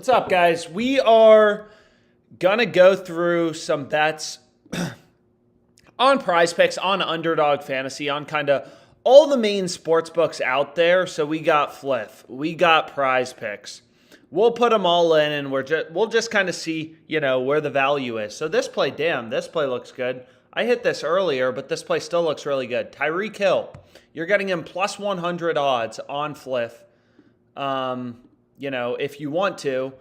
What's up, guys? We are going to go through some bets on PrizePicks, on Underdog Fantasy, on kind of all the main sports books out there. So we got Fliff, we got PrizePicks. We'll put them all in, and we'll just kind of see, where the value is. So this play, this play looks good. I hit this earlier, but this play still looks really good. Tyreek Hill, you're getting him plus 100 odds on Fliff. If you want to.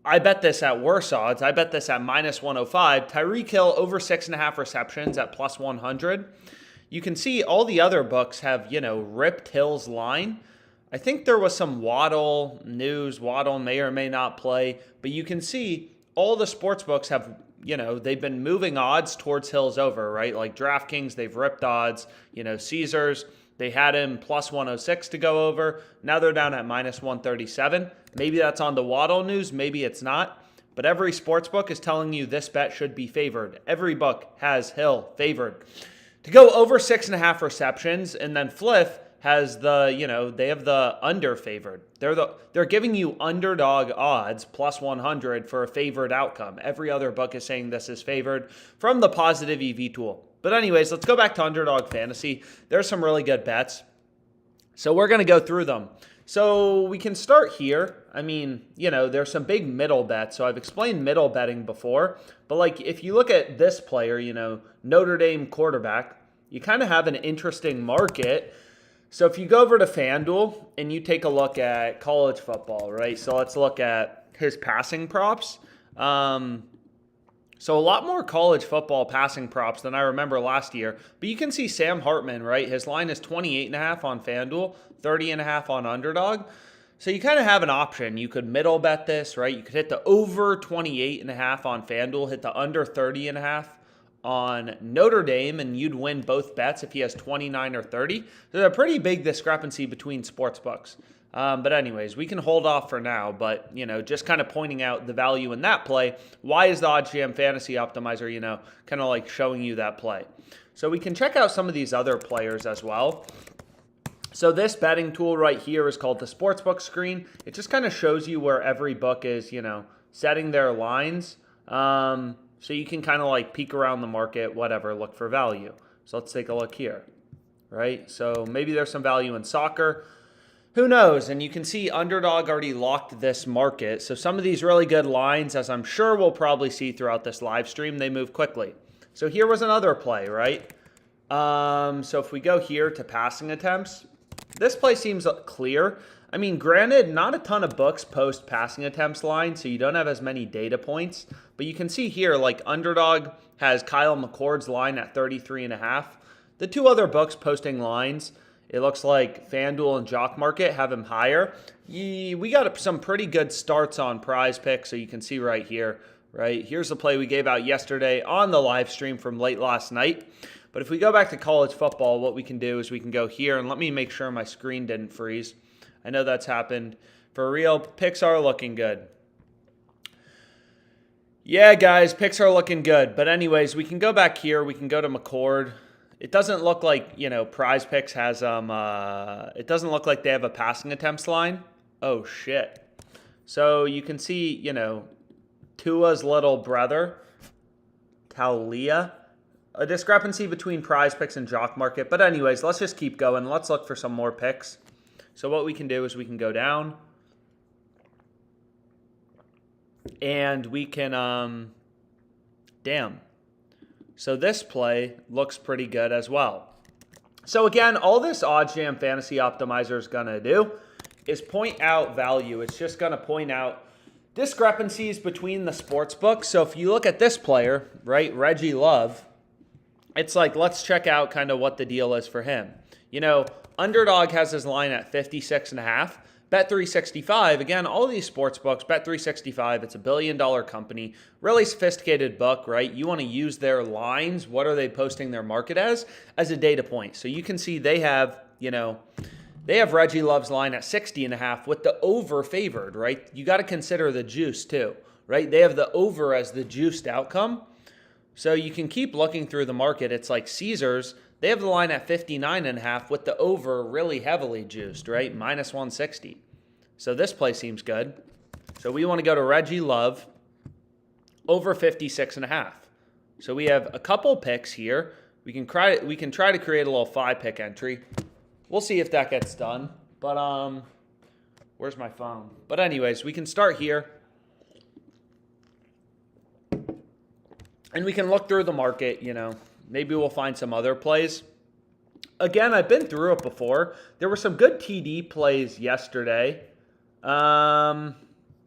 I bet this at worse odds. I bet this at minus 105. Tyreek Hill over 6.5 receptions at plus 100. You can see all the other books have, ripped Hill's line. I think there was some Waddle news. Waddle may or may not play. But you can see all the sports books have, they've been moving odds towards Hill's over, right? Like DraftKings, they've ripped odds. Caesars, they had him plus 106 to go over. Now they're down at minus 137. Maybe that's on the Waddle news. Maybe it's not. But every sports book is telling you this bet should be favored. Every book has Hill favored to go over 6.5 receptions. And then Fliff has they have the under favored. They're giving you underdog odds plus 100 for a favored outcome. Every other book is saying this is favored from the positive EV tool. But anyways, let's go back to Underdog Fantasy. There's some really good bets. So we're going to go through them. So we can start here. I mean, there's some big middle bets. So I've explained middle betting before. But if you look at this player, Notre Dame quarterback, you kind of have an interesting market. So if you go over to FanDuel and you take a look at college football, right? So let's look at his passing props. So a lot more college football passing props than I remember last year. But you can see Sam Hartman, right? His line is 28.5 on FanDuel, 30.5 on Underdog. So you kind of have an option. You could middle bet this, right? You could hit the over 28.5 on FanDuel, hit the under 30.5 on Notre Dame, and you'd win both bets if he has 29 or 30. There's a pretty big discrepancy between sports books. But anyways, we can hold off for now. But, just kind of pointing out the value in that play. Why is the OddsJam Fantasy Optimizer, kind of like showing you that play? So we can check out some of these other players as well. So this betting tool right here is called the Sportsbook screen. It just kind of shows you where every book is, setting their lines. So you can kind of peek around the market, whatever, look for value. So let's take a look here, right? So maybe there's some value in soccer. Who knows? And you can see Underdog already locked this market. So some of these really good lines, as I'm sure we'll probably see throughout this live stream, they move quickly. So here was another play, right? So if we go here to passing attempts, this play seems clear. I mean, granted, not a ton of books post passing attempts line, so you don't have as many data points. But you can see here, Underdog has Kyle McCord's line at 33.5. The two other books posting lines, it looks like FanDuel and JockMKT have him higher. We got some pretty good starts on PrizePicks, so you can see right here, right? Here's the play we gave out yesterday on the live stream from late last night. But if we go back to college football, what we can do is we can go here, and let me make sure my screen didn't freeze. I know that's happened. For real, picks are looking good. Yeah, guys, picks are looking good. But anyways, we can go back here. We can go to McCord. It doesn't look like, PrizePicks has it doesn't look like they have a passing attempts line. Oh, shit. So you can see, Tua's little brother, Talia, a discrepancy between PrizePicks and JockMKT. But anyways, let's just keep going. Let's look for some more picks. So what we can do is we can go down. And we can, So this play looks pretty good as well. So again, all this OddsJam Fantasy Optimizer is going to do is point out value. It's just going to point out discrepancies between the sports books. So if you look at this player, right, Reggie Love, it's let's check out kind of what the deal is for him. Underdog has his line at 56.5. Bet365, again, all these sports books, Bet365, it's $1 billion company, really sophisticated book, right? You want to use their lines, what are they posting their market as a data point. So you can see they have, they have Reggie Love's line at 60.5 with the over favored, right? You got to consider the juice too, right? They have the over as the juiced outcome. So you can keep looking through the market. It's like Caesars, they have the line at 59.5 with the over really heavily juiced, right? Minus 160. So this play seems good. So we want to go to Reggie Love over 56.5. So we have a couple picks here. We can try to create a little 5-pick entry. We'll see if that gets done. But where's my phone? But anyways, we can start here. And we can look through the market, Maybe we'll find some other plays. Again, I've been through it before. There were some good TD plays yesterday.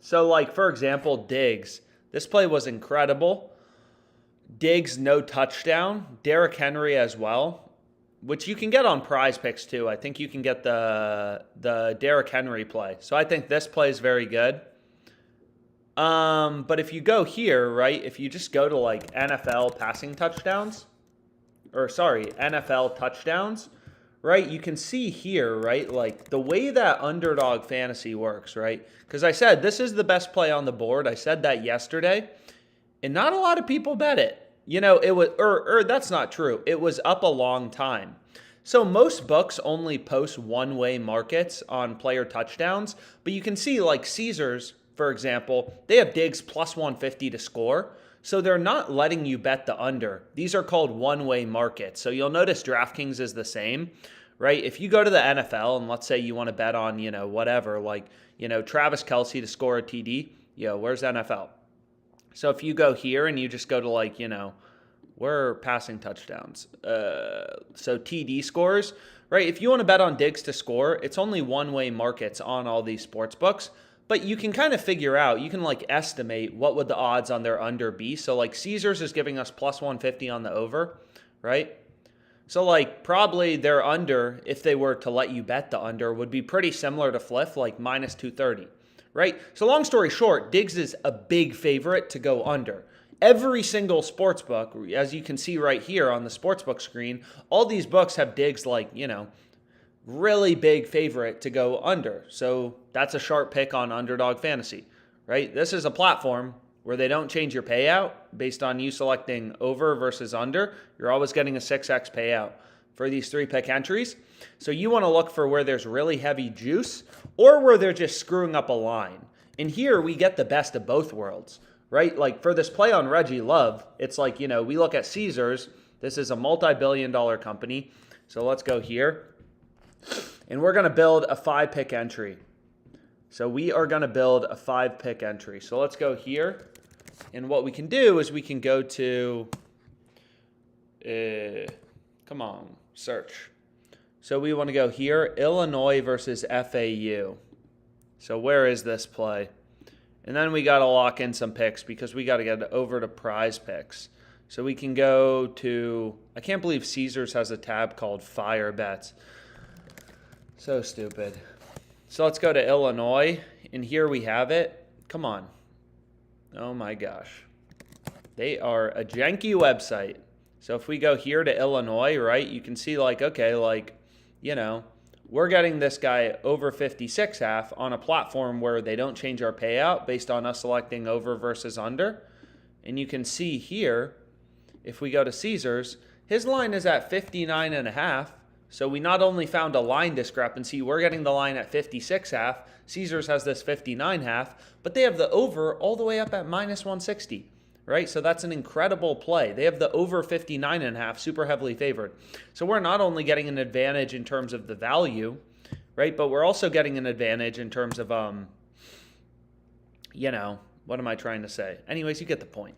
So like, for example, Diggs. This play was incredible. Diggs, no touchdown. Derrick Henry as well, which you can get on PrizePicks too. I think you can get the Derrick Henry play. So I think this play is very good. But if you go here, right, if you just go to like NFL touchdowns, right, you can see here, right, like the way that Underdog Fantasy works, right? Because I said this is the best play on the board. I said that yesterday, and not a lot of people bet it. It was, or that's not true. It was up a long time. So most books only post one-way markets on player touchdowns, but you can see like Caesars, for example, they have Diggs plus 150 to score. So they're not letting you bet the under. These are called one-way markets. So you'll notice DraftKings is the same, right? If you go to the NFL and let's say you want to bet on, whatever, like, Travis Kelce to score a TD, where's NFL? So if you go here and you just go to like, where are passing touchdowns? So TD scores, right? If you want to bet on Diggs to score, it's only one-way markets on all these sports books. But you can kind of figure out, you can like estimate what would the odds on their under be. So like Caesars is giving us plus 150 on the over, right? So like probably their under, if they were to let you bet the under, would be pretty similar to Fliff, like minus 230, right? So long story short, Diggs is a big favorite to go under. Every single sports book, as you can see right here on the sportsbook screen, all these books have Diggs like, really big favorite to go under. So that's a sharp pick on Underdog Fantasy, right? This is a platform where they don't change your payout based on you selecting over versus under. You're always getting a 6x payout for these 3-pick entries. So you want to look for where there's really heavy juice or where they're just screwing up a line. And here we get the best of both worlds, right? Like for this play on Reggie Love, it's like, we look at Caesars. This is a multi-billion-dollar company. So let's go here. And we're going to build a 5-pick entry. So we are going to build a 5-pick entry. So let's go here. And what we can do is we can go to, search. So we want to go here, Illinois versus FAU. So where is this play? And then we got to lock in some picks because we got to get over to PrizePicks. So we can go to, I can't believe Caesars has a tab called Fire Bets. So stupid. So let's go to Illinois, and here we have it. Come on. Oh my gosh. They are a janky website. So if we go here to Illinois, right, you can see like, okay, like, we're getting this guy over 56.5 on a platform where they don't change our payout based on us selecting over versus under. And you can see here, if we go to Caesars, his line is at 59.5. So we not only found a line discrepancy, we're getting the line at 56.5. Caesars has this 59.5, but they have the over all the way up at minus 160, right? So that's an incredible play. They have the over 59.5, super heavily favored. So we're not only getting an advantage in terms of the value, right? But we're also getting an advantage in terms of, what am I trying to say? Anyways, you get the point.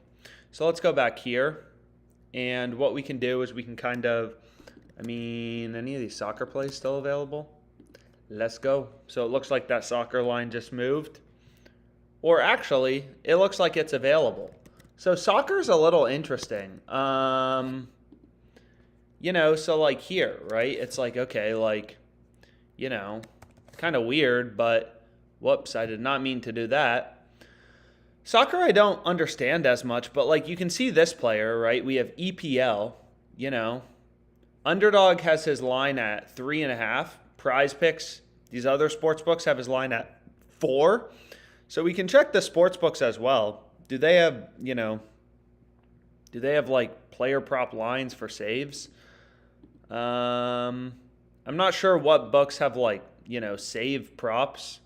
So let's go back here. And what we can do is we can kind of, any of these soccer plays still available? Let's go. So it looks like that soccer line just moved. Or actually, it looks like it's available. So soccer's a little interesting. So like here, right? It's like, okay, like, kind of weird, but whoops, I did not mean to do that. Soccer I don't understand as much, but like you can see this player, right? We have EPL, Underdog has his line at 3.5. PrizePicks, these other sports books have his line at 4. So we can check the sports books as well. Do they have, like player prop lines for saves? I'm not sure what books have like, save props.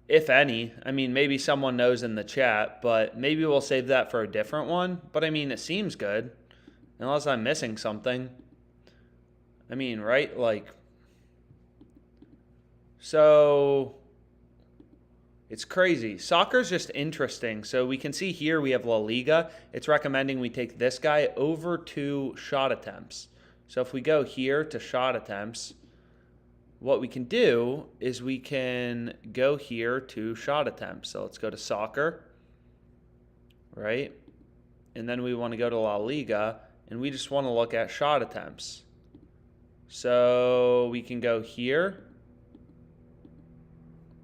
if any. I mean, maybe someone knows in the chat, but maybe we'll save that for a different one. But I mean, it seems good, unless I'm missing something. I mean, right? Like, so it's crazy. Soccer's just interesting. So we can see here we have La Liga. It's recommending we take this guy over 2 shot attempts. So if we go here to shot attempts, what we can do is we can go here to shot attempts. So let's go to soccer, right? And then we want to go to La Liga, and we just want to look at shot attempts. So we can go here.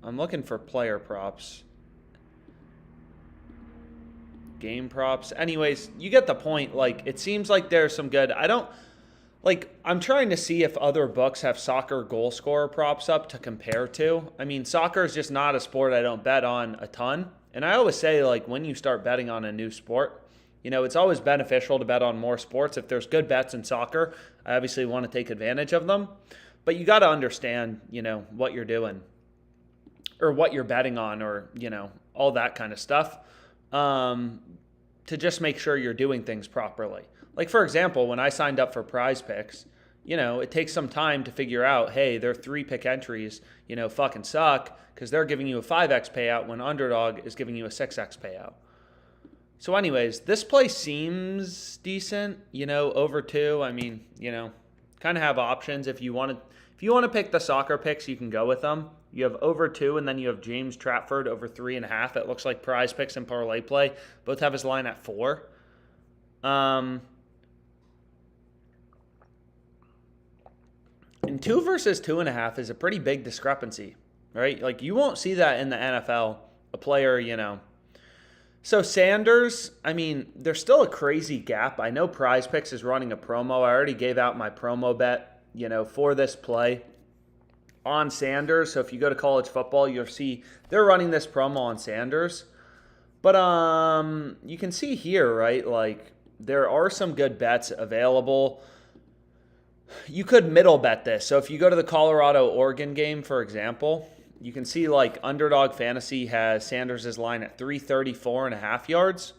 I'm looking for player props. Game props. Anyways, you get the point. Like, it seems like there's some good. I'm trying to see if other books have soccer goal scorer props up to compare to. I mean, soccer is just not a sport I don't bet on a ton. And I always say, like, when you start betting on a new sport, you know, it's always beneficial to bet on more sports. If there's good bets in soccer, I obviously want to take advantage of them. But you got to understand, you know, what you're doing or what you're betting on, or, you know, all that kind of stuff, to just make sure you're doing things properly. Like, for example, when I signed up for PrizePicks, you know, it takes some time to figure out, hey, their 3-pick entries, you know, fucking suck because they're giving you a 5x payout when Underdog is giving you a 6x payout. So anyways, this play seems decent, you know, over 2. I mean, you know, kind of have options. If you want to pick the soccer picks, you can go with them. You have over 2, and then you have James Trafford over 3.5. It looks like PrizePicks and ParlayPlay both have his line at 4. And 2 versus 2.5 is a pretty big discrepancy, right? Like, you won't see that in the NFL. A player, you know. So Sanders, I mean, there's still a crazy gap. I know PrizePicks is running a promo. I already gave out my promo bet, you know, for this play on Sanders. So if you go to college football, you'll see they're running this promo on Sanders. But you can see here, right, like, there are some good bets available. You could middle bet this. So if you go to the Colorado-Oregon game, for example, you can see, like, Underdog Fantasy has Sanders' line at 334.5 yards.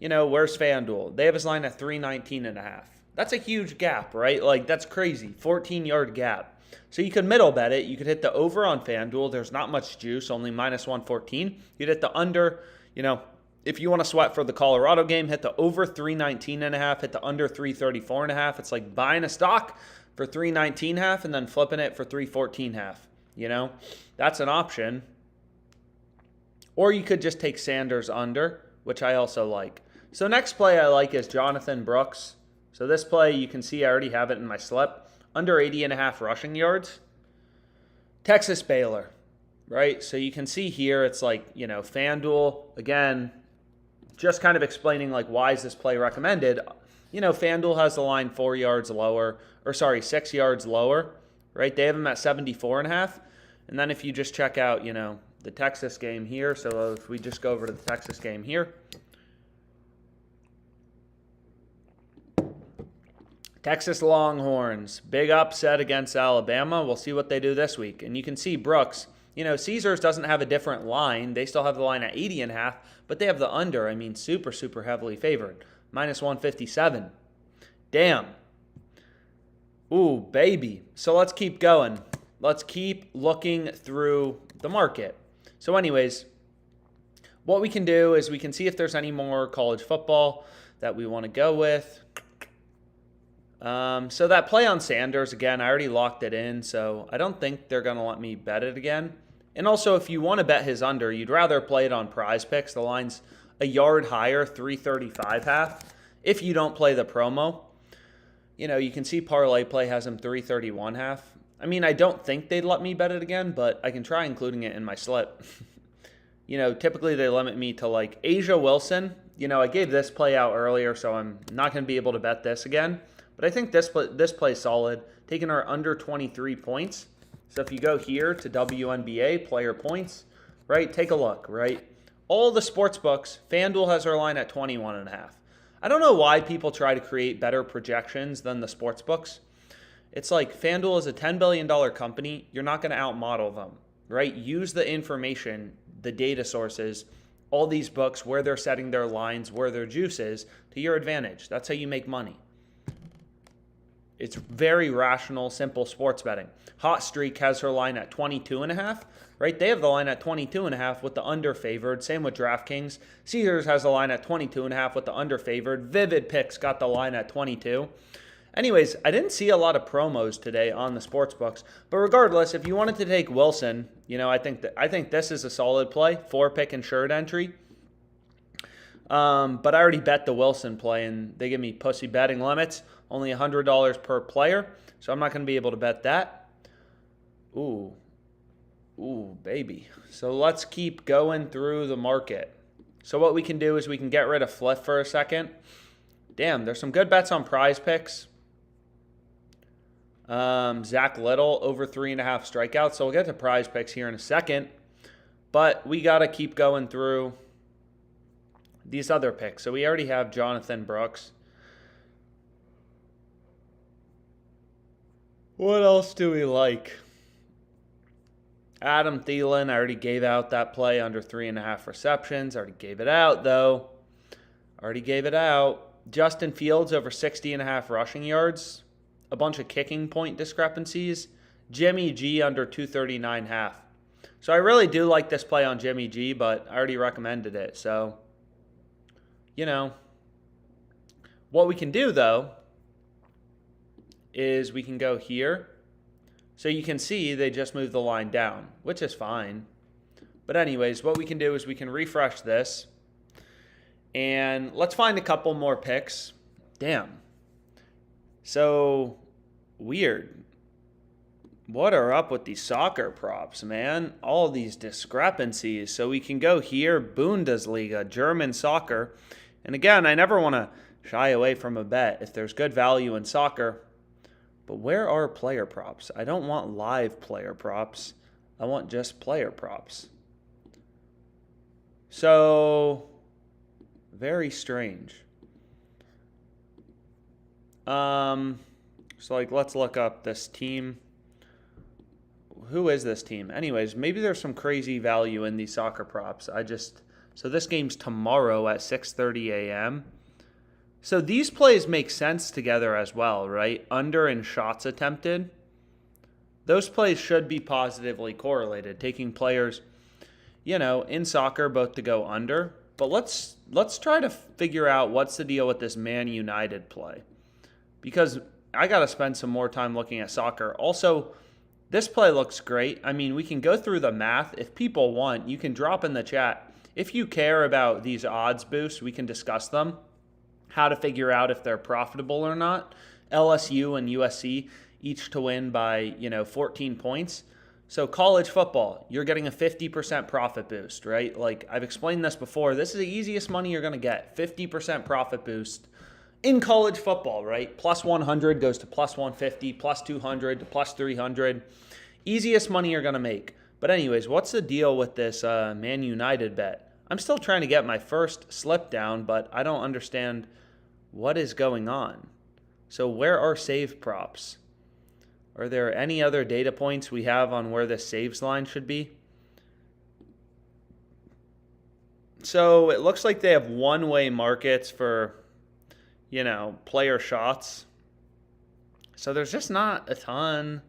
You know, where's FanDuel? They have his line at 319.5. That's a huge gap, right? Like, that's crazy. 14-yard gap. So you could middle bet it. You could hit the over on FanDuel. There's not much juice, only minus 114. You'd hit the under, you know, if you want to sweat for the Colorado game, hit the over 319.5, hit the under 334.5. It's like buying a stock for 319.5 and then flipping it for 314.5. You know, that's an option. Or you could just take Sanders under, which I also like. So next play I like is Jonathan Brooks. So this play, you can see I already have it in my slip. Under 80.5 rushing yards. Texas Baylor, right? So you can see here it's like, you know, FanDuel, again, just kind of explaining, like, why is this play recommended? You know, FanDuel has the line 6 yards lower, right? They have them at 74.5. And then if you just check out, you know, the Texas game here. So if we just go over to the Texas game here. Texas Longhorns, big upset against Alabama. We'll see what they do this week. And you can see Brooks, you know, Caesars doesn't have a different line. They still have the line at 80.5, but they have the under. I mean, super, super heavily favored. Minus 157. Damn. Ooh, baby. So let's keep going. Let's keep looking through the market. So anyways, what we can do is we can see if there's any more college football that we want to go with. So that play on Sanders, again, I already locked it in, so I don't think they're going to let me bet it again. And also, if you want to bet his under, you'd rather play it on PrizePicks. The line's a yard higher, 335.5, if you don't play the promo. You know, you can see ParlayPlay has him 331.5. I mean, I don't think they'd let me bet it again, but I can try including it in my slip. You know, typically they limit me to, like, Asia Wilson. You know, I gave this play out earlier, so I'm not going to be able to bet this again. But I think this play's solid, taking our under 23 points. So if you go here to WNBA, player points, right, take a look, right? All the sports books, FanDuel has our line at 21.5. I don't know why people try to create better projections than the sports books. It's like FanDuel is a $10 billion company. You're not going to outmodel them, right? Use the information, the data sources, all these books, where they're setting their lines, where their juice is, to your advantage. That's how you make money. It's very rational, simple sports betting. Hot Streak has her line at 22.5, right? They have the line at 22.5 with the under favored. Same with DraftKings. Caesars has the line at 22.5 with the under favored. Vivid Picks got the line at 22. Anyways, I didn't see a lot of promos today on the sports books, but regardless, if you wanted to take Wilson, I think this is a solid play, 4-pick insured entry. But I already bet the Wilson play, and they give me pussy betting limits, only $100 per player, so I'm not going to be able to bet that. Ooh, baby. So let's keep going through the market. So what we can do is we can get rid of Fliff for a second. Damn, there's some good bets on PrizePicks. Zach Little over 3.5 strikeouts. So we'll get to PrizePicks here in a second, but we got to keep going through these other picks. So we already have Jonathan Brooks. What else do we like? Adam Thielen, I already gave out that play under 3.5 receptions. Already gave it out, though. Justin Fields over 60.5 rushing yards. A bunch of kicking point discrepancies. Jimmy G under 239.5. So I really do like this play on Jimmy G, but I already recommended it. So, what we can do, though, is we can go here. So you can see they just moved the line down, which is fine. But anyways, what we can do is we can refresh this. And let's find a couple more picks. Damn. So weird. What are up with these soccer props, man? All these discrepancies. So we can go here, Bundesliga, German soccer. And again, I never want to shy away from a bet if there's good value in soccer. But where are player props? I don't want live player props. I want just player props. So, very strange. Let's look up this team. Who is this team? Anyways, maybe there's some crazy value in these soccer props. So this game's tomorrow at 6:30 a.m. So these plays make sense together as well, right? Under and shots attempted. Those plays should be positively correlated, taking players, in soccer both to go under. But let's try to figure out what's the deal with this Man United play. Because I got to spend some more time looking at soccer. Also, this play looks great. I mean, we can go through the math. If people want, you can drop in the chat. If you care about these odds boosts, we can discuss them. How to figure out if they're profitable or not. LSU and USC each to win by, 14 points. So college football, you're getting a 50% profit boost, right? Like I've explained this before. This is the easiest money you're going to get. 50% profit boost in college football, right? Plus 100 goes to plus 150, plus 200 to plus 300. Easiest money you're going to make. But anyways, what's the deal with this Man United bet? I'm still trying to get my first slip down, but I don't understand what is going on. So where are save props? Are there any other data points we have on where the saves line should be? So it looks like they have one-way markets for, player shots. So there's just not a ton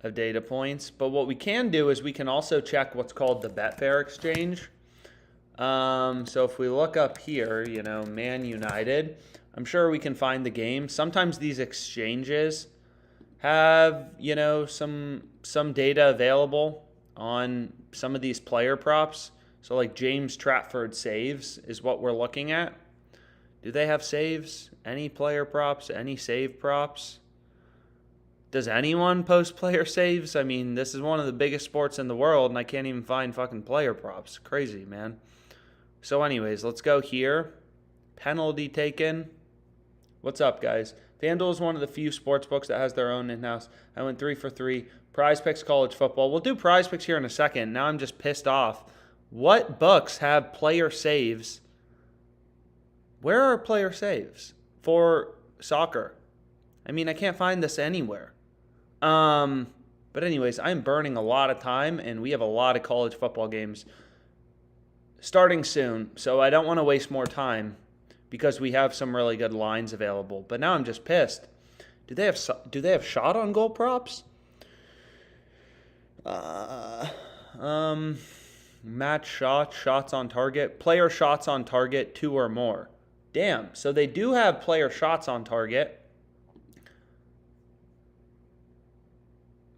of data points. But what we can do is we can also check what's called the Betfair exchange. So if we look up here, Man United, I'm sure we can find the game. Sometimes these exchanges have, some data available on some of these player props. So like James Trafford saves is what we're looking at. Do they have saves? Any player props? Any save props? Does anyone post player saves? I mean, this is one of the biggest sports in the world, and I can't even find fucking player props. Crazy, man. So anyways, let's go here. Penalty taken. What's up, guys? FanDuel is one of the few sports books that has their own in-house. I went 3 for 3. PrizePicks college football. We'll do PrizePicks here in a second. Now I'm just pissed off. What books have player saves? Where are player saves for soccer? I mean, I can't find this anywhere. But anyways, I'm burning a lot of time, and we have a lot of college football games starting soon, so I don't want to waste more time because we have some really good lines available. But now I'm just pissed. Do they have shot on goal props? Match shots on target, player shots on target, 2 or more. Damn, so they do have player shots on target.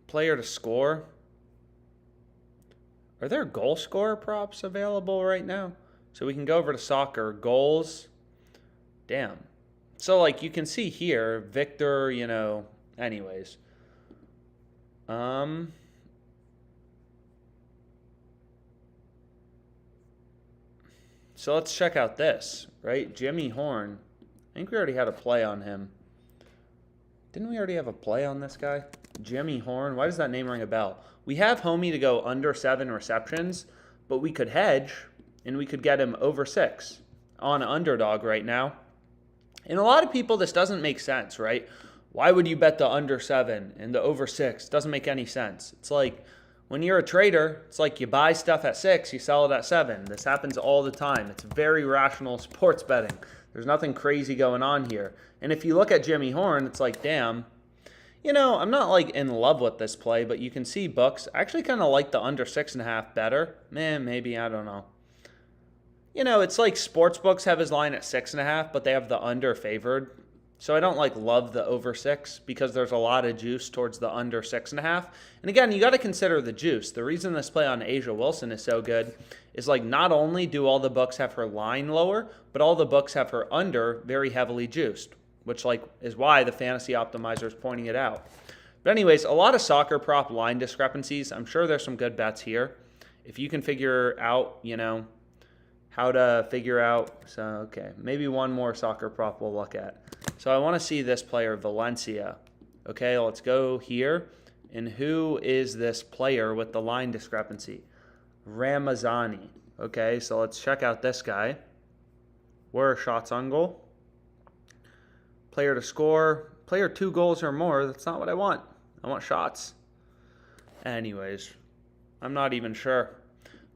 Player to score. Are there goal scorer props available right now? So we can go over to soccer. Goals. Damn. So, like, you can see here, Victor, anyways. So let's check out this, right? Jimmy Horn. I think we already had a play on him. Didn't we already have a play on this guy? Jimmy Horn. Why does that name ring a bell? We have Homie to go under 7 receptions, but we could hedge, and we could get him over 6 on Underdog right now. And a lot of people, this doesn't make sense, right? Why would you bet the under 7 and the over 6? Doesn't make any sense. It's like when you're a trader, it's like you buy stuff at 6, you sell it at 7. This happens all the time. It's very rational sports betting. There's nothing crazy going on here. And if you look at Jimmy Horn, it's like, damn, I'm not like in love with this play, but you can see books. I actually kind of like the under 6.5 better. Maybe, I don't know. It's like Sportsbooks have his line at 6.5, but they have the under favored. So I don't love the over 6 because there's a lot of juice towards the under 6.5. And again, you got to consider the juice. The reason this play on Asia Wilson is so good is not only do all the books have her line lower, but all the books have her under very heavily juiced, which is why the fantasy optimizer is pointing it out. But anyways, a lot of soccer prop line discrepancies. I'm sure there's some good bets here. If you can figure out, how to figure out, so okay, maybe one more soccer prop we'll look at. So I want to see this player, Valencia. Okay, let's go here. And who is this player with the line discrepancy? Ramazani. Okay, so let's check out this guy. Where are shots on goal? Player to score. Player 2 goals or more. That's not what I want. I want shots. Anyways, I'm not even sure.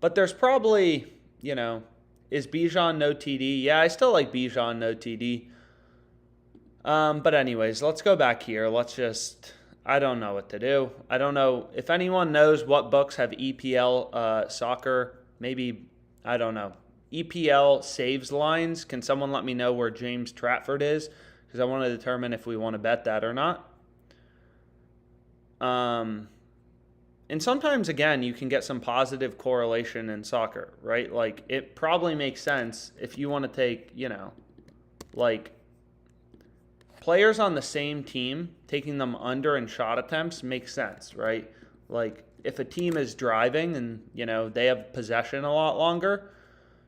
But there's probably, is Bijan no TD? Yeah, I still like Bijan no TD. But anyways, let's go back here. I don't know what to do. I don't know. If anyone knows what books have EPL soccer, maybe, I don't know, EPL saves lines, can someone let me know where James Stratford is? Because I want to determine if we want to bet that or not. And sometimes, again, you can get some positive correlation in soccer, right? It probably makes sense if you want to take, players on the same team, taking them under in shot attempts makes sense, right? If a team is driving and, they have possession a lot longer,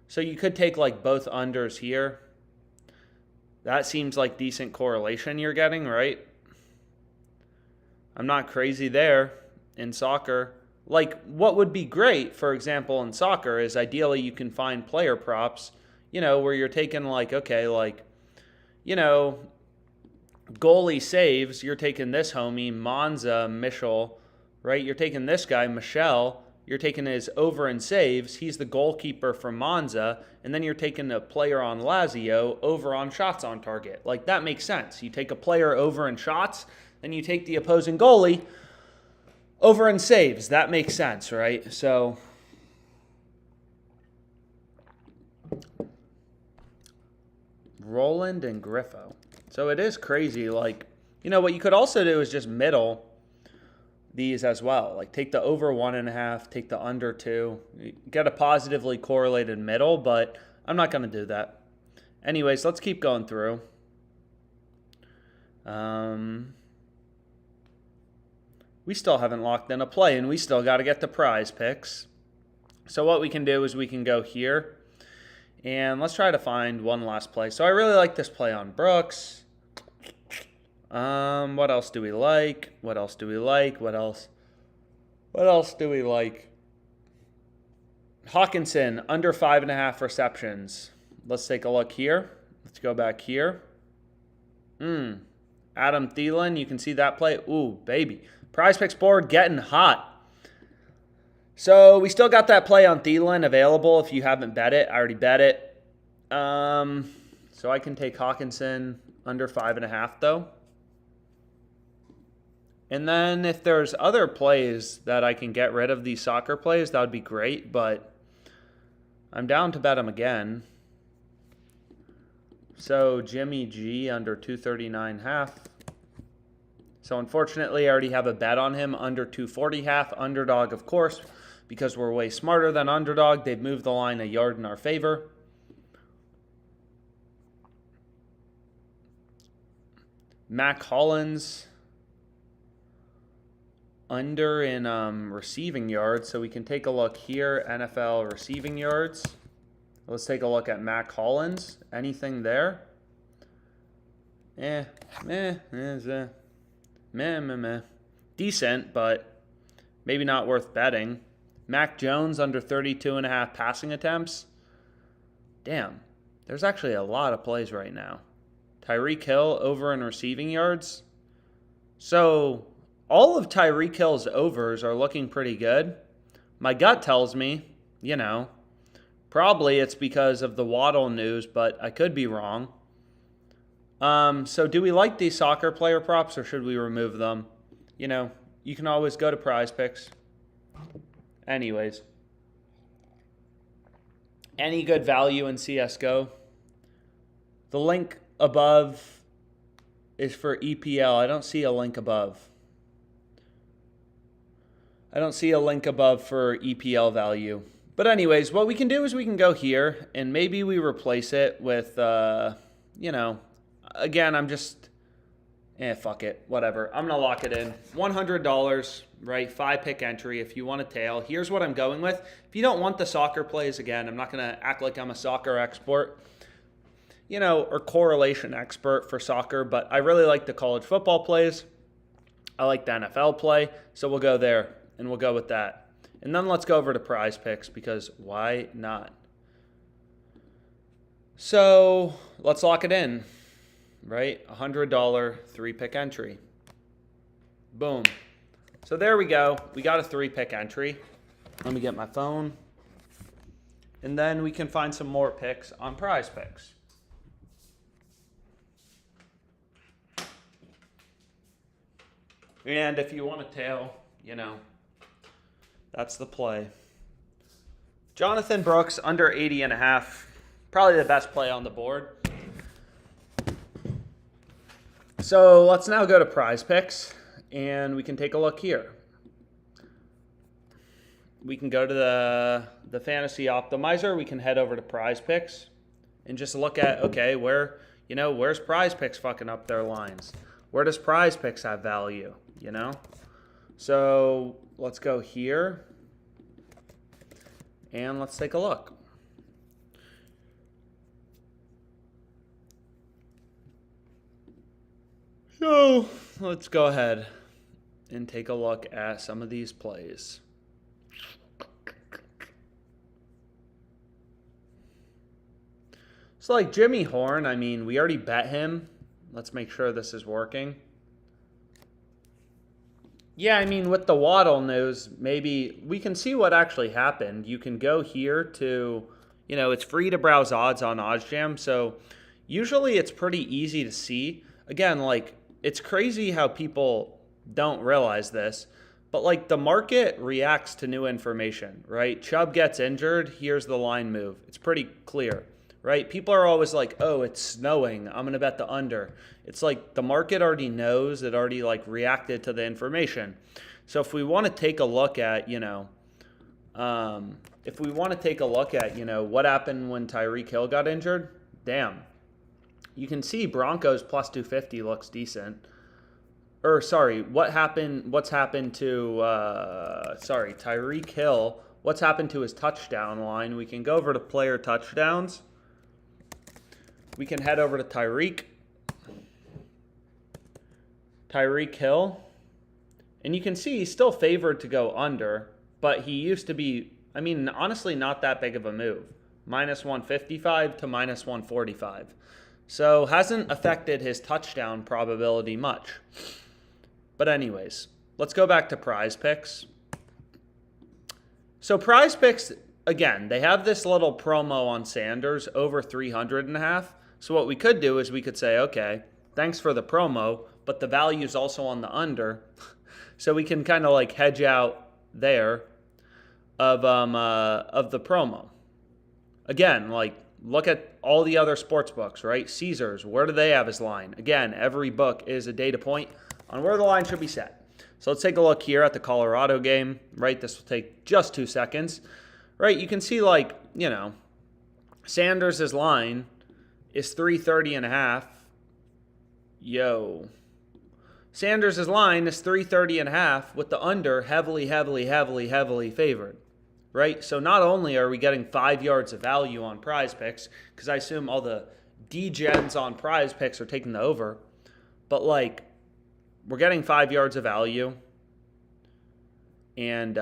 so you could take, both unders here. That seems like decent correlation you're getting, right? I'm not crazy there. In soccer, what would be great, for example, in soccer is ideally you can find player props, where you're taking goalie saves, you're taking this homie, Monza, Michel, right? You're taking this guy, Michel, you're taking his over in saves, he's the goalkeeper from Monza, and then you're taking a player on Lazio over on shots on target. That makes sense. You take a player over in shots, then you take the opposing goalie over in saves. That makes sense, right? So, Roland and Griffo. So it is crazy. What you could also do is just middle these as well. Take the over 1.5, take the under 2. Get a positively correlated middle, but I'm not going to do that. Anyways, let's keep going through. We still haven't locked in a play, and we still got to get the PrizePicks. So what we can do is we can go here, and let's try to find one last play. So I really like this play on Brooks. What else do we like? What else do we like? What else do we like? Hawkinson, under 5.5 receptions. Let's take a look here. Let's go back here. Adam Thielen, you can see that play. Ooh, baby. PrizePicks board getting hot. So we still got that play on Thielen available if you haven't bet it. I already bet it. So I can take Hawkinson under 5.5 though. And then if there's other plays that I can get rid of these soccer plays, that would be great. But I'm down to bet them again. So Jimmy G under 239.5. So unfortunately, I already have a bet on him under 240.5. Underdog, of course, because we're way smarter than Underdog. They've moved the line a yard in our favor. Mac Hollins under in receiving yards. So we can take a look here, NFL receiving yards. Let's take a look at Mac Hollins. Anything there? Decent, but maybe not worth betting. Mac Jones under 32.5 passing attempts. Damn, there's actually a lot of plays right now. Tyreek Hill over in receiving yards. So all of Tyreek Hill's overs are looking pretty good. My gut tells me, probably it's because of the Waddle news, but I could be wrong. So do we like these soccer player props or should we remove them? You can always go to PrizePicks. Anyways. Any good value in CSGO? The link above is for EPL. I don't see a link above. I don't see a link above for EPL value. But anyways, what we can do is we can go here and maybe we replace it with, again, I'm just, fuck it, whatever. I'm going to lock it in. $100, right? 5-pick entry if you want a tail. Here's what I'm going with. If you don't want the soccer plays, again, I'm not going to act like I'm a soccer expert, or correlation expert for soccer, but I really like the college football plays. I like the NFL play, so we'll go there and we'll go with that. And then let's go over to PrizePicks because why not? So let's lock it in, right? $100 3-pick entry. Boom. So there we go. We got a 3-pick entry. Let me get my phone. And then we can find some more picks on PrizePicks. And if you want a tail, that's the play. Jonathan Brooks under 80.5. Probably the best play on the board. So let's now go to PrizePicks and we can take a look here. We can go to the Fantasy Optimizer. We can head over to PrizePicks and just look at, okay, where's PrizePicks fucking up their lines? Where does PrizePicks have value, So let's go here and let's take a look. So let's go ahead and take a look at some of these plays. So like Jimmy Horn, we already bet him. Let's make sure this is working. Yeah, with the Waddle news, maybe we can see what actually happened. You can go here to, it's free to browse odds on OddsJam. So usually it's pretty easy to see. Again, it's crazy how people don't realize this, but the market reacts to new information, right? Chubb gets injured. Here's the line move. It's pretty clear, right? People are always like, oh, it's snowing. I'm going to bet the under. It's like the market already knows. It already reacted to the information. So if we want to take a look at, what happened when Tyreek Hill got injured, damn. You can see Broncos plus 250 looks decent. What's happened to, Tyreek Hill. What's happened to his touchdown line? We can go over to player touchdowns. We can head over to Tyreek Hill. And you can see he's still favored to go under, but he used to be, honestly, not that big of a move. Minus 155 to minus 145. So hasn't affected his touchdown probability much. But anyways, let's go back to PrizePicks. So PrizePicks, again, they have this little promo on Sanders over 300.5. So what we could do is we could say, okay, thanks for the promo, but the value is also on the under. So we can kind of like hedge out there of the promo. Again, like look at all the other sports books, right? Caesars, where do they have his line? Again, every book is a data point on where the line should be set. So let's take a look here at the Colorado game, right? This will take just 2 seconds, right? You can see like, you know, Sanders' line is 330.5. Yo. Sanders' line is 330.5 with the under heavily favored, right? So not only are we getting 5 yards of value on PrizePicks, because I assume all the D-gens on PrizePicks are taking the over, but like we're getting 5 yards of value, and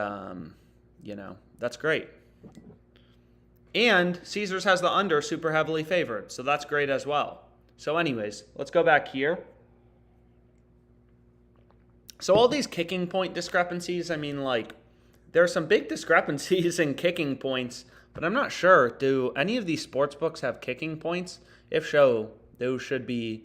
you know, that's great. And Caesars has the under super heavily favored, so that's great as well. So anyways, let's go back here. So all these kicking point discrepancies, I mean, like, there are some big discrepancies in kicking points, but I'm not sure. Do any of these sports books have kicking points? If so, those should be,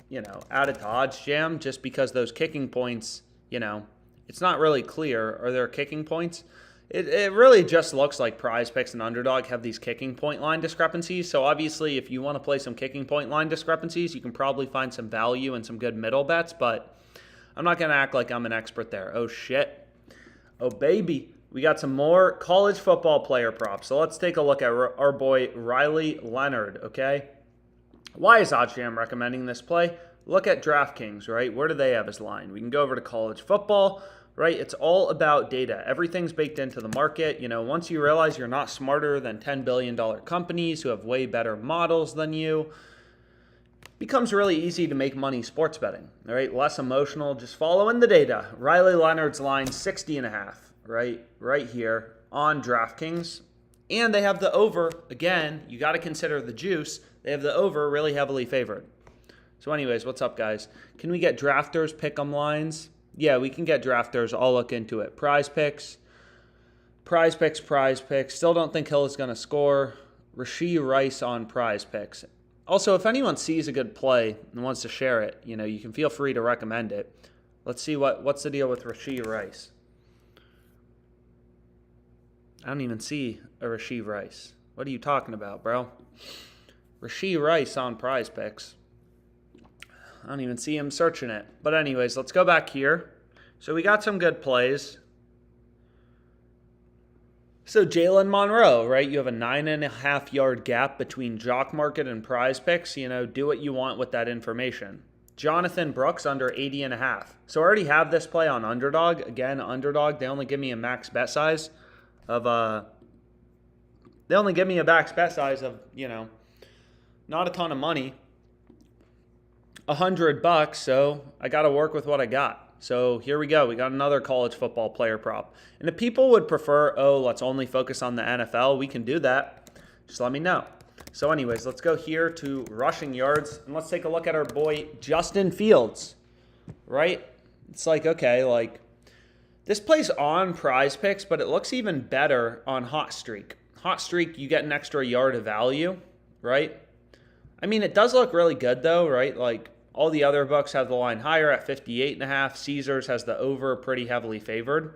you know, added to OddsJam, just because those kicking points, you know, it's not really clear. Are there kicking points? It really just looks like PrizePicks and Underdog have these kicking point line discrepancies. So obviously, if you want to play some kicking point line discrepancies, you can probably find some value and some good middle bets, but I'm not going to act like I'm an expert there. Oh, shit. Oh, baby. We got some more college football player props. So let's take a look at our boy Riley Leonard, okay? Why is OddsJam recommending this play? Look at DraftKings, right? Where do they have his line? We can go over to college football, right? It's all about data. Everything's baked into the market. You know, once you realize you're not smarter than $10 billion companies who have way better models than you, it becomes really easy to make money sports betting, all right? Less emotional, just following the data. Riley Leonard's line, 60.5, right? Right here on DraftKings. And they have the over. Again, you got to consider the juice. They have the over really heavily favored. So anyways, what's up, guys? Can we get drafters pick-em lines? Yeah, we can get drafters. I'll look into it. PrizePicks. Still don't think Hill is going to score. Rashee Rice on PrizePicks. Also, if anyone sees a good play and wants to share it, you know, you can feel free to recommend it. Let's see what's the deal with Rashee Rice. I don't even see a Rashee Rice. What are you talking about, bro? Rashee Rice on PrizePicks. I don't even see him searching it. But anyways, let's go back here. So we got some good plays. So Jalen Monroe, right? You have a 9.5 yard gap between JockMKT and PrizePicks. You know, do what you want with that information. Jonathan Brooks under 80.5. So I already have this play on Underdog. Again, Underdog, they only give me a max bet size of you know, not a ton of money. $100, so I got to work with what I got. So here we go. We got another college football player prop. And if people would prefer, oh, let's only focus on the NFL, we can do that. Just let me know. So anyways, let's go here to rushing yards, and let's take a look at our boy Justin Fields, right? It's like, okay, like this plays on PrizePicks, but it looks even better on Hot Streak. Hot Streak, you get an extra yard of value, right? I mean, it does look really good though, right? Like all the other books have the line higher at 58.5. Caesars has the over pretty heavily favored.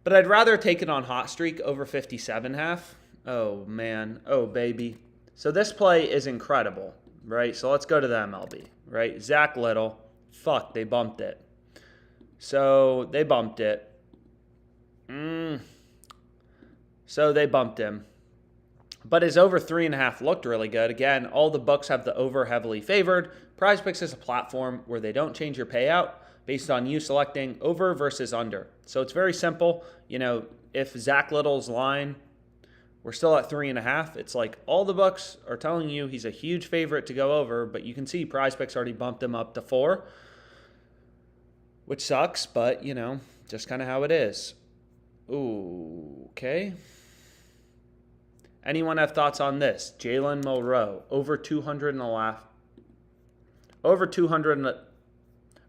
But I'd rather take it on Hot Streak over 57.5. Oh, man. Oh, baby. So this play is incredible, right? So let's go to the MLB, right? Zach Little. Fuck, they bumped it. So they bumped it. So they bumped him. But his over 3.5 looked really good. Again, all the books have the over heavily favored. PrizePicks is a platform where they don't change your payout based on you selecting over versus under. So it's very simple. You know, if Zach Little's line, we're still at 3.5, it's like all the books are telling you he's a huge favorite to go over, but you can see PrizePicks already bumped him up to 4, which sucks, but, you know, just kind of how it is. Ooh, okay. Anyone have thoughts on this? Jalen Monroe, over 200 and a half.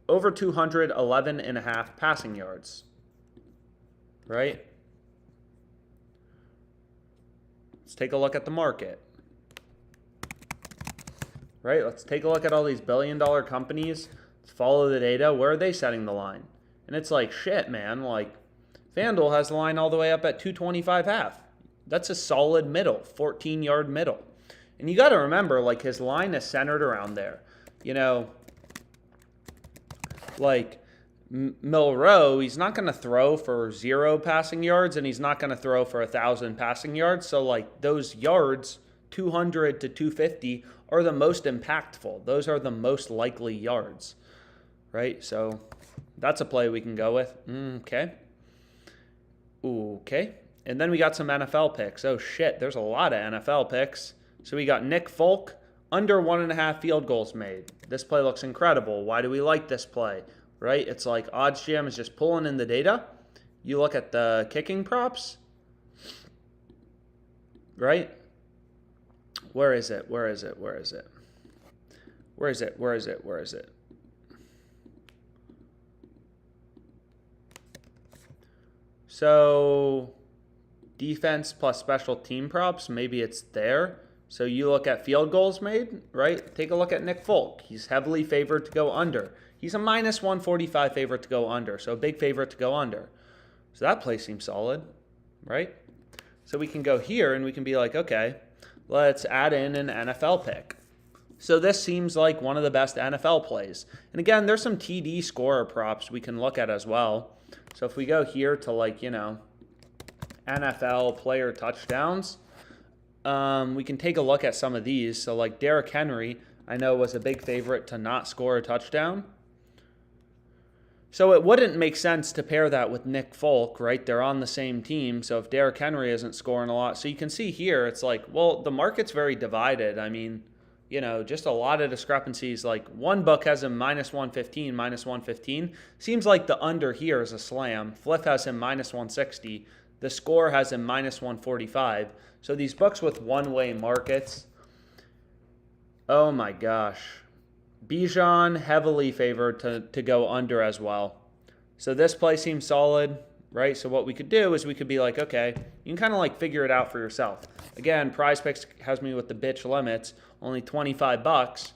over 211.5 passing yards, right? Let's take a look at the market, right? Let's take a look at all these billion-dollar companies. Let's follow the data. Where are they setting the line? And it's like, shit, man. Like, FanDuel has the line all the way up at 225.5. That's a solid middle, 14-yard middle. And you got to remember, like, his line is centered around there. You know, like, Milroe, he's not going to throw for 0 passing yards, and he's not going to throw for 1,000 passing yards. So, like, those yards, 200 to 250, are the most impactful. Those are the most likely yards, right? So that's a play we can go with. Okay. Okay. And then we got some NFL picks. Oh, shit. There's a lot of NFL picks. So we got Nick Folk, under 1.5 field goals made. This play looks incredible. Why do we like this play? Right? It's like OddsJam is just pulling in the data. You look at the kicking props. Right? Where is it? Where is it? Where is it? Where is it? Where is it? Where is it? So defense plus special team props, maybe it's there. So you look at field goals made, right? Take a look at Nick Folk. He's heavily favored to go under. He's a minus 145 favorite to go under, so a big favorite to go under. So that play seems solid, right? So we can go here and we can be like, okay, let's add in an NFL pick. So this seems like one of the best NFL plays. And again, there's some TD scorer props we can look at as well. So if we go here to, like, you know, NFL player touchdowns, we can take a look at some of these. So like Derrick Henry, I know was a big favorite to not score a touchdown. So it wouldn't make sense to pair that with Nick Folk, right? They're on the same team. So if Derrick Henry isn't scoring a lot, so you can see here, it's like, well, the market's very divided. I mean, you know, just a lot of discrepancies. Like one book has him minus 115, minus 115. Seems like the under here is a slam. Fliff has him minus 160. The score has him minus 145. So these books with one-way markets, oh my gosh. Bijan heavily favored to go under as well. So this play seems solid, right? So what we could do is we could be like, okay, you can kind of like figure it out for yourself. Again, PrizePicks has me with the bitch limits, only 25 bucks.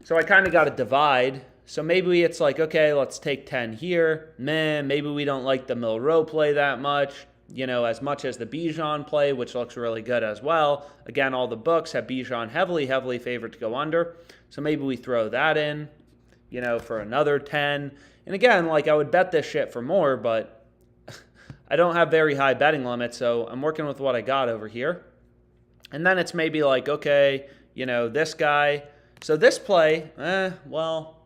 So I kind of got to divide. So maybe it's like, okay, let's take 10 here. Maybe we don't like the Milroe play that much, you know, as much as the Bijan play, which looks really good as well. Again, all the books have Bijan heavily favored to go under. So maybe we throw that in, you know, for another 10. And again, like I would bet this shit for more, but I don't have very high betting limits, so I'm working with what I got over here. And then it's maybe like, okay, you know, this guy. So this play, well,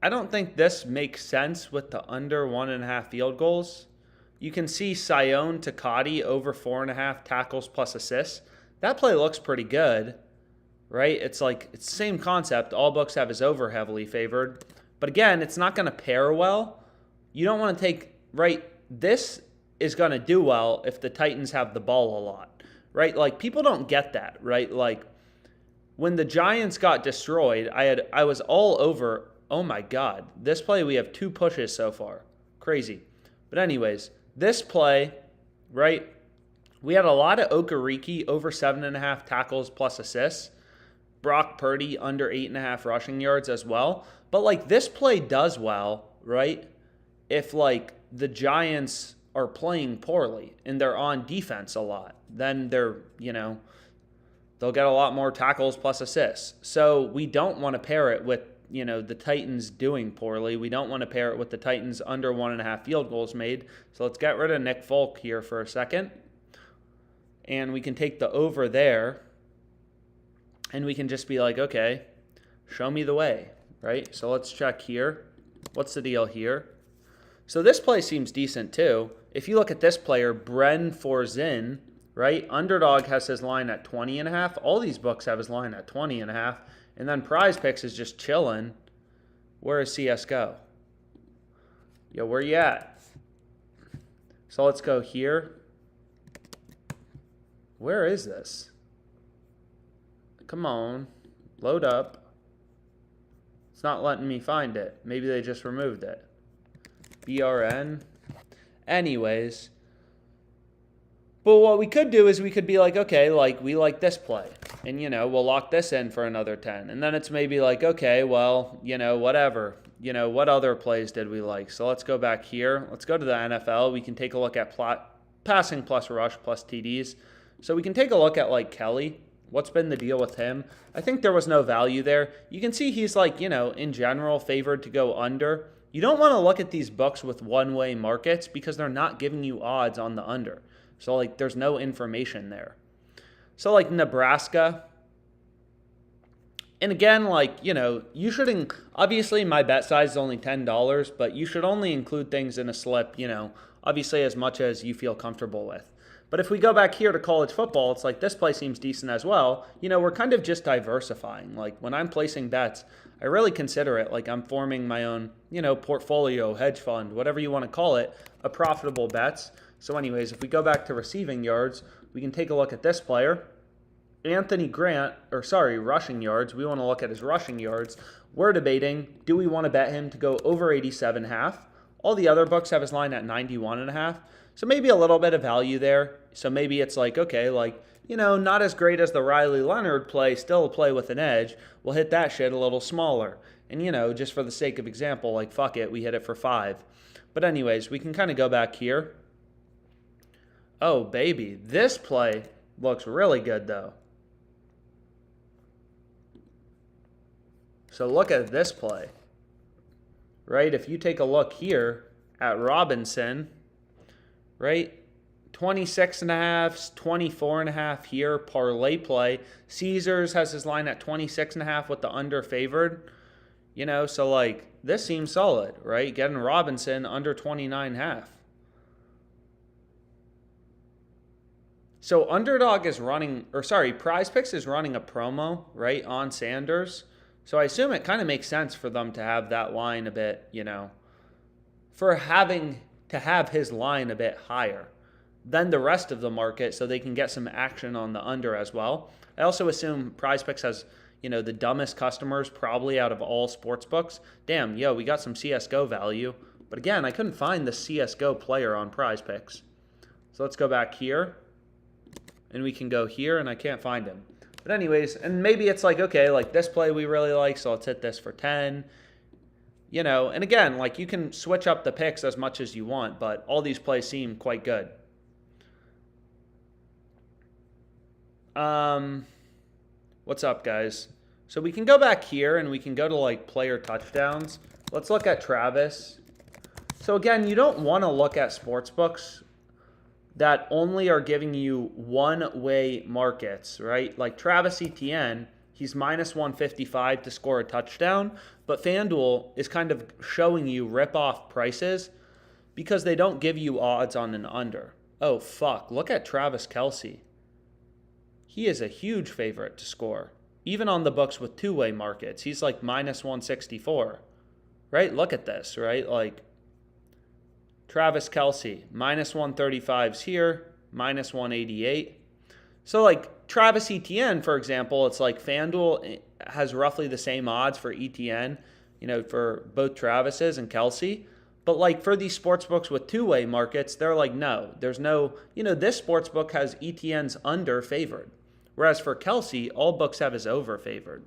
I don't think this makes sense with the under 1.5 field goals. You can see Sion Takati over 4.5 tackles plus assists. That play looks pretty good, right? It's like, it's the same concept. All books have his over heavily favored. But again, it's not going to pair well. You don't want to take, right? This is going to do well if the Titans have the ball a lot, right? Like people don't get that, right? Like when the Giants got destroyed, I was all over, oh my God, this play, we have 2 pushes so far. Crazy. But anyways, this play, right? We had a lot of Okereke over 7.5 tackles plus assists. Brock Purdy under 8.5 rushing yards as well. But like this play does well, right? If like the Giants are playing poorly and they're on defense a lot, then they're, you know, they'll get a lot more tackles plus assists. So we don't want to pair it with, you know, the Titans doing poorly. We don't want to pair it with the Titans under 1.5 field goals made. So let's get rid of Nick Folk here for a second. And we can take the over there. And we can just be like, okay, show me the way, right? So let's check here. What's the deal here? So this play seems decent too. If you look at this player, Bren Forzin, right? Underdog has his line at 20.5. All these books have his line at 20.5. And then PrizePicks is just chilling. Where is CSGO? Yo, where you at? So let's go here. Where is this? Come on. Load up. It's not letting me find it. Maybe they just removed it. BRN. Anyways. But what we could do is we could be like, okay, like we like this play. And, you know, we'll lock this in for another 10. And then it's maybe like, okay, well, you know, whatever. You know, what other plays did we like? So let's go back here. Let's go to the NFL. We can take a look at passing plus rush plus TDs. So we can take a look at like Kelly. What's been the deal with him? I think there was no value there. You can see he's like, you know, in general favored to go under. You don't want to look at these books with one-way markets because they're not giving you odds on the under. So like there's no information there. So like Nebraska. And again, like, you know, you shouldn't, obviously my bet size is only $10, but you should only include things in a slip, you know, obviously as much as you feel comfortable with. But if we go back here to college football, it's like this play seems decent as well. You know, we're kind of just diversifying. Like when I'm placing bets, I really consider it like I'm forming my own, you know, portfolio, hedge fund, whatever you want to call it, of profitable bets. So anyways, if we go back to receiving yards, we can take a look at this player. Anthony Grant, rushing yards. We want to look at his rushing yards. We're debating, do we want to bet him to go over 87.5? All the other books have his line at 91.5. So maybe a little bit of value there. So maybe it's like, okay, like, you know, not as great as the Riley Leonard play, still a play with an edge. We'll hit that shit a little smaller. And, you know, just for the sake of example, like, fuck it, we hit it for 5. But anyways, we can kind of go back here. Oh, baby, this play looks really good, though. So look at this play, right? If you take a look here at Robinson, right? 26.5, 24.5 here, parlay play. Caesars has his line at 26.5 with the under favored. You know, so like this seems solid, right? Getting Robinson under 29.5. So Underdog is running, PrizePicks is running a promo, right, on Sanders. So I assume it kind of makes sense for them to have that line a bit, you know, for having to have his line a bit higher than the rest of the market so they can get some action on the under as well. I also assume PrizePicks has, you know, the dumbest customers probably out of all sportsbooks. Damn, yo, we got some CSGO value. But again, I couldn't find the CSGO player on PrizePicks. So let's go back here. And we can go here, and I can't find him. But anyways, and maybe it's like, okay, like this play we really like, so let's hit this for 10. You know, and again, like you can switch up the picks as much as you want, but all these plays seem quite good. What's up, guys? So we can go back here, and we can go to like player touchdowns. Let's look at Travis. So again, you don't want to look at sportsbooks that only are giving you one-way markets, right? Like Travis Etienne, he's minus 155 to score a touchdown, but FanDuel is kind of showing you rip-off prices because they don't give you odds on an under. Oh, fuck. Look at Travis Kelce. He is a huge favorite to score. Even on the books with two-way markets, he's like minus 164, right? Look at this, right? Like, Travis Kelce, minus 135's here, minus 188. So like Travis Etienne, for example, it's like FanDuel has roughly the same odds for Etienne, you know, for both Travis's and Kelce. But like for these sportsbooks with two-way markets, they're like, no, there's no, you know, this sportsbook has Etienne's under favored. Whereas for Kelce, all books have his over favored.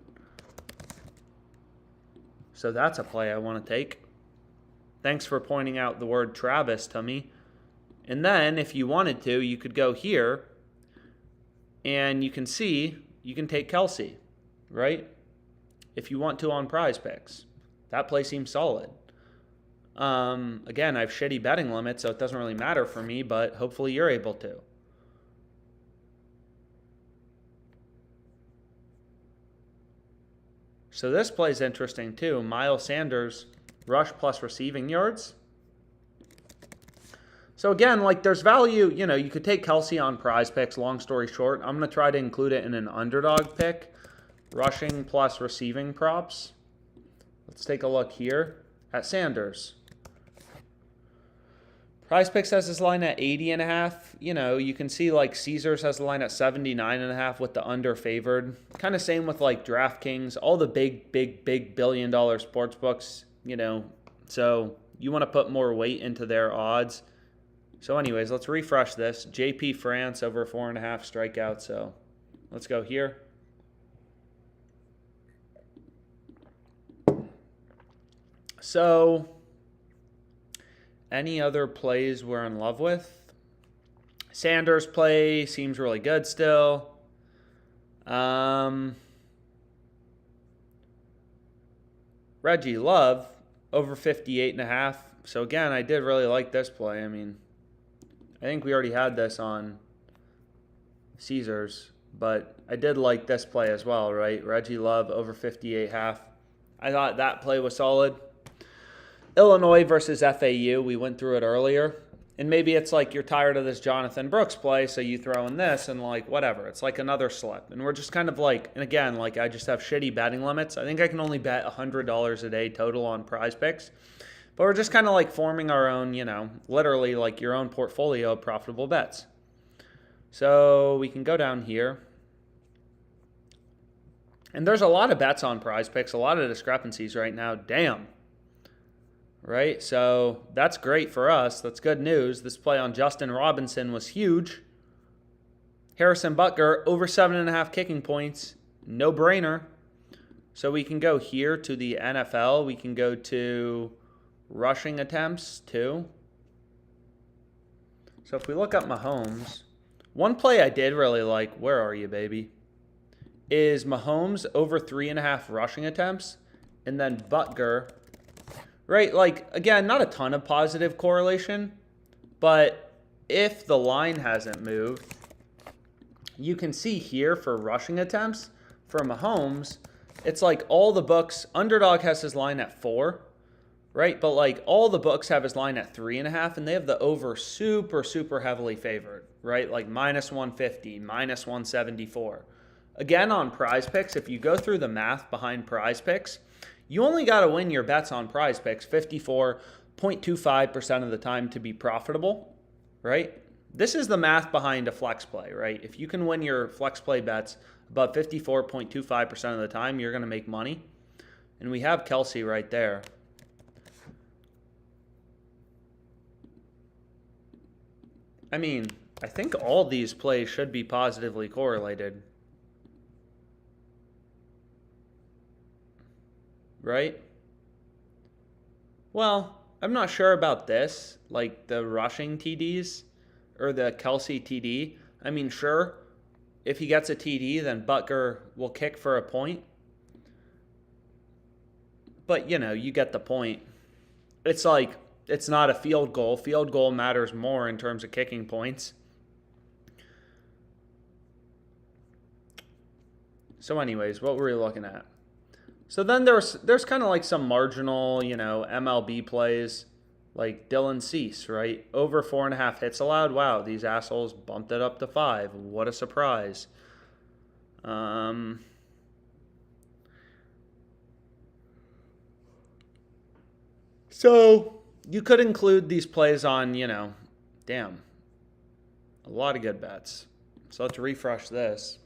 So that's a play I want to take. Thanks for pointing out the word Travis to me. And then if you wanted to, you could go here and you can see, you can take Kelce, right? If you want to on PrizePicks. That play seems solid. Again, I have shitty betting limits, so it doesn't really matter for me, but hopefully you're able to. So this play is interesting too. Miles Sanders, rush plus receiving yards. So again, like there's value, you know, you could take Kelce on PrizePicks, long story short. I'm going to try to include it in an underdog pick. Rushing plus receiving props. Let's take a look here at Sanders. PrizePicks has this line at 80.5. You know, you can see like Caesars has the line at 79.5 with the under favored. Kind of same with like DraftKings, all the big billion-dollar sports books, you know. So you want to put more weight into their odds. So anyways, let's refresh this. JP France over 4.5 strikeouts. So let's go here. So any other plays we're in love with? Sanders play seems really good still. Reggie Love over 58.5. So again, I did really like this play. I mean, I think we already had this on Caesars, but I did like this play as well, right? Reggie Love over 58.5. I thought that play was solid. Illinois versus FAU, we went through it earlier. And maybe it's like you're tired of this Jonathan Brooks play, so you throw in this and like whatever. It's like another slip. And we're just kind of like, and again, like I just have shitty betting limits. I think I can only bet $100 a day total on PrizePicks. But we're just kind of like forming our own, you know, literally like your own portfolio of profitable bets. So we can go down here. And there's a lot of bets on PrizePicks, a lot of discrepancies right now. Damn. Right? So that's great for us. That's good news. This play on Justin Robinson was huge. Harrison Butker over 7.5 kicking points. No brainer. So we can go here to the NFL. We can go to rushing attempts too. So if we look up Mahomes, one play I did really like, where are you, baby, is Mahomes over 3.5 rushing attempts, and then Butker, right? Like, again, not a ton of positive correlation, but if the line hasn't moved, you can see here for rushing attempts, for Mahomes, it's like all the books, Underdog has his line at 4, right? But like all the books have his line at 3.5, and they have the over super heavily favored, right? Like minus 150, minus 174. Again, on PrizePicks, if you go through the math behind PrizePicks, you only got to win your bets on PrizePicks 54.25% of the time to be profitable, right? This is the math behind a flex play, right? If you can win your flex play bets about 54.25% of the time, you're going to make money. And we have Kelsey right there. I mean, I think all these plays should be positively correlated. Right? Well, I'm not sure about this, like the rushing TDs or the Kelsey TD. I mean, sure, if he gets a TD, then Butker will kick for a point. But, you know, you get the point. It's like, it's not a field goal. Field goal matters more in terms of kicking points. So anyways, what were we looking at? So then there's kind of like some marginal, you know, MLB plays, like Dylan Cease, right? Over 4.5 hits allowed. Wow, these assholes bumped it up to 5. What a surprise. So you could include these plays on, you know, damn, a lot of good bets. So let's refresh this.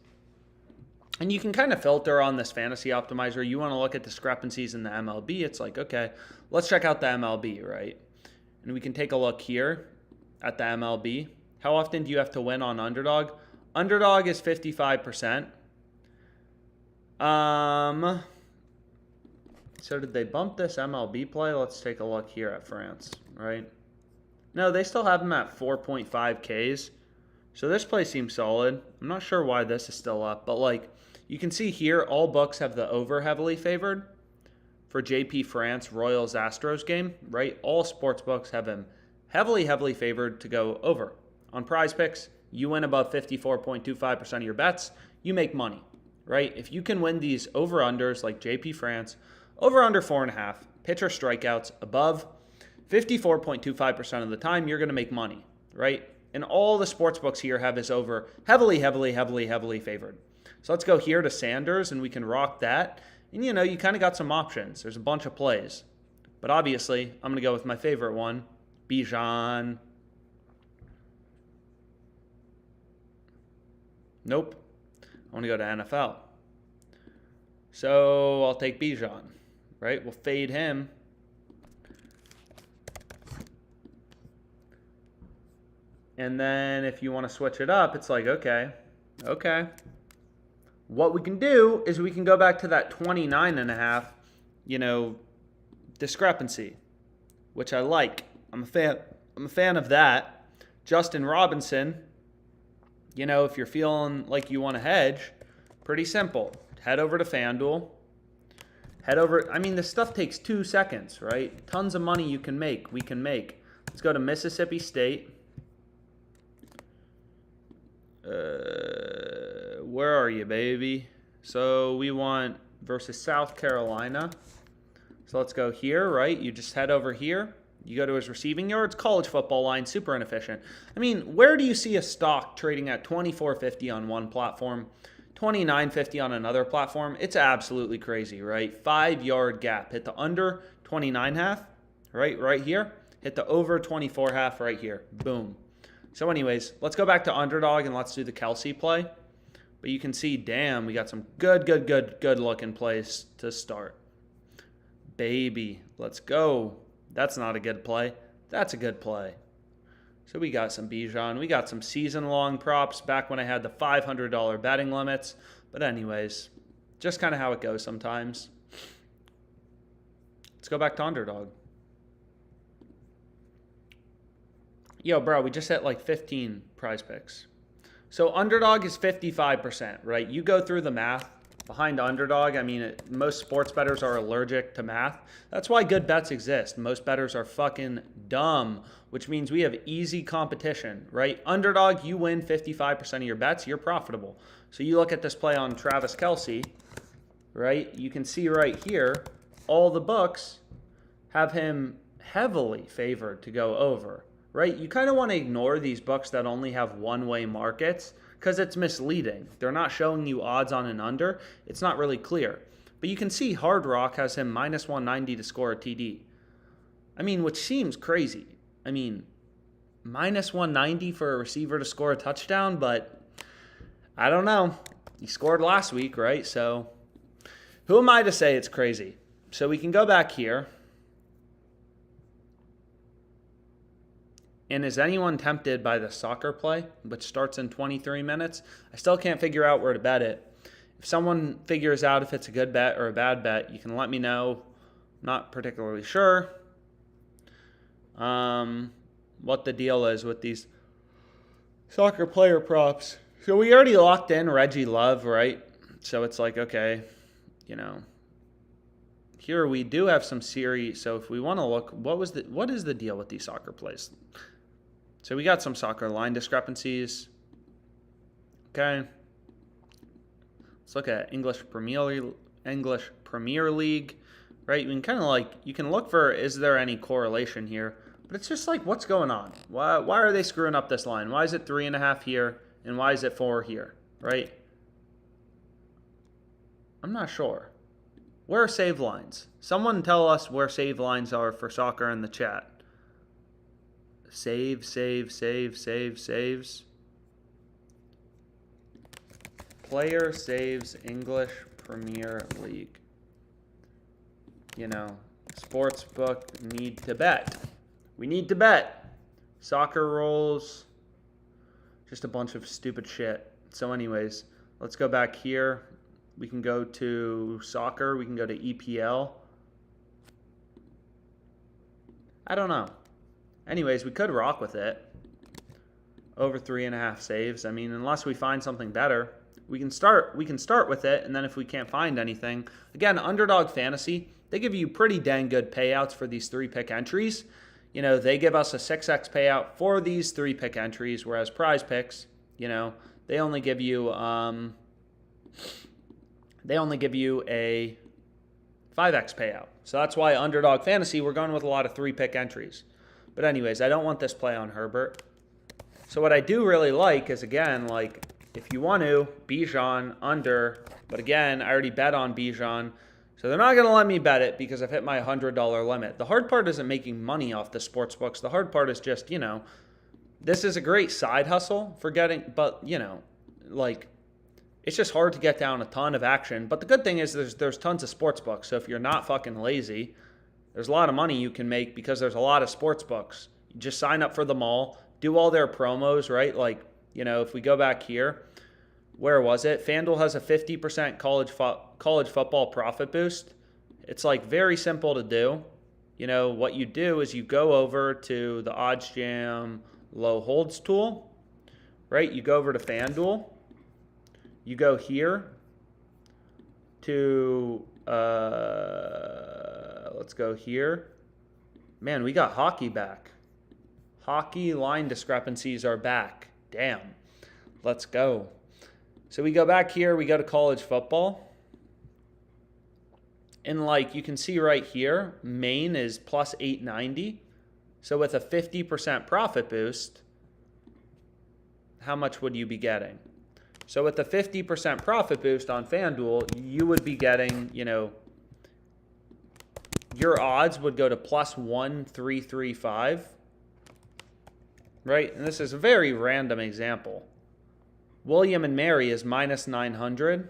And you can kind of filter on this fantasy optimizer. You want to look at discrepancies in the MLB. It's like, okay, let's check out the MLB, right? And we can take a look here at the MLB. How often do you have to win on Underdog? Underdog is 55%. So did they bump this MLB play? Let's take a look here at France, right? No, they still have them at 4.5 Ks. So this play seems solid. I'm not sure why this is still up, but like you can see here, all books have the over heavily favored for JP France Royals Astros game, right? All sports books have him heavily favored to go over. On PrizePicks, you win above 54.25% of your bets, you make money, right? If you can win these over-unders like JP France, over under 4.5, pitcher strikeouts above 54.25% of the time, you're going to make money, right? And all the sports books here have his over heavily favored. So let's go here to Sanders, and we can rock that. And, you know, you kind of got some options. There's a bunch of plays. But obviously, I'm going to go with my favorite one, Bijan Nope. I want to go to NFL. So I'll take Bijan, right? We'll fade him. And then if you want to switch it up, it's like, okay. What we can do is we can go back to that 29.5, discrepancy, which I like. I'm a fan of that. Justin Robinson, if you're feeling like you want to hedge, pretty simple. Head over to FanDuel. This stuff takes 2 seconds, right? Tons of money we can make. Let's go to Mississippi State. Where are you, baby? So we want versus South Carolina. So let's go here, right? You just head over here. You go to his receiving yards. College football line, super inefficient. Where do you see a stock trading at $24.50 on one platform, $29.50 on another platform? It's absolutely crazy, right? 5-yard gap. Hit the under 29.5, right here. Hit the over 24.5 right here. Boom. So anyways, let's go back to Underdog and let's do the Kelsey play. But you can see, damn, we got some good looking plays to start. Baby, let's go. That's not a good play. That's a good play. So we got some Bijan. We got some season-long props back when I had the $500 betting limits. But anyways, just kind of how it goes sometimes. Let's go back to Underdog. Yo, bro, we just hit like 15 prize picks. So Underdog is 55%, right? You go through the math behind Underdog. Most sports bettors are allergic to math. That's why good bets exist. Most bettors are fucking dumb, which means we have easy competition, right? Underdog, you win 55% of your bets, you're profitable. So you look at this play on Travis Kelsey, right? You can see right here, all the books have him heavily favored to go over. Right? You kind of want to ignore these books that only have one-way markets because it's misleading. They're not showing you odds on and under. It's not really clear. But you can see Hard Rock has him minus 190 to score a TD. Which seems crazy. Minus 190 for a receiver to score a touchdown, but I don't know. He scored last week, right? So who am I to say it's crazy? So we can go back here. And is anyone tempted by the soccer play, which starts in 23 minutes? I still can't figure out where to bet it. If someone figures out if it's a good bet or a bad bet, you can let me know. Not particularly sure what the deal is with these soccer player props. So we already locked in Reggie Love, right? So it's like, okay, here we do have some series. So if we want to look, what is the deal with these soccer plays? So we got some soccer line discrepancies. Okay. Let's look at English Premier League, right? You can look for, is there any correlation here? But it's just like, what's going on? Why are they screwing up this line? Why is it 3.5 here and why is it 4 here, right? I'm not sure. Where are save lines? Someone tell us where save lines are for soccer in the chat. Saves. Player saves English Premier League. Sportsbook need to bet. We need to bet. Soccer rules. Just a bunch of stupid shit. So anyways, let's go back here. We can go to soccer. We can go to EPL. I don't know. Anyways, we could rock with it. Over 3.5 saves. Unless we find something better, we can start with it, and then if we can't find anything, again, Underdog Fantasy, they give you pretty dang good payouts for these 3-pick entries. They give us a 6x payout for these 3-pick entries, whereas PrizePicks, they only give you a 5x payout. So that's why Underdog Fantasy, we're going with a lot of 3-pick entries. But anyways, I don't want this play on Herbert. So what I do really like is, again, if you want to, Bijan under. But again, I already bet on Bijan. So they're not going to let me bet it because I've hit my $100 limit. The hard part isn't making money off the sports books. The hard part is just, this is a great side hustle for getting, but, it's just hard to get down a ton of action. But the good thing is there's tons of sportsbooks. So if you're not fucking lazy, there's a lot of money you can make because there's a lot of sportsbooks. You just sign up for them all, do all their promos, right? Like, if we go back here, where was it? FanDuel has a 50% college football profit boost. It's like very simple to do. What you do is you go over to the OddsJam low holds tool, right? You go over to FanDuel. You go here to, let's go here. Man, we got hockey back. Hockey line discrepancies are back. Damn. Let's go. So we go back here, we go to college football. And you can see right here, Maine is plus 890. So with a 50% profit boost, how much would you be getting? So with the 50% profit boost on FanDuel, you would be getting, your odds would go to plus 1335, right? And this is a very random example. William and Mary is minus 900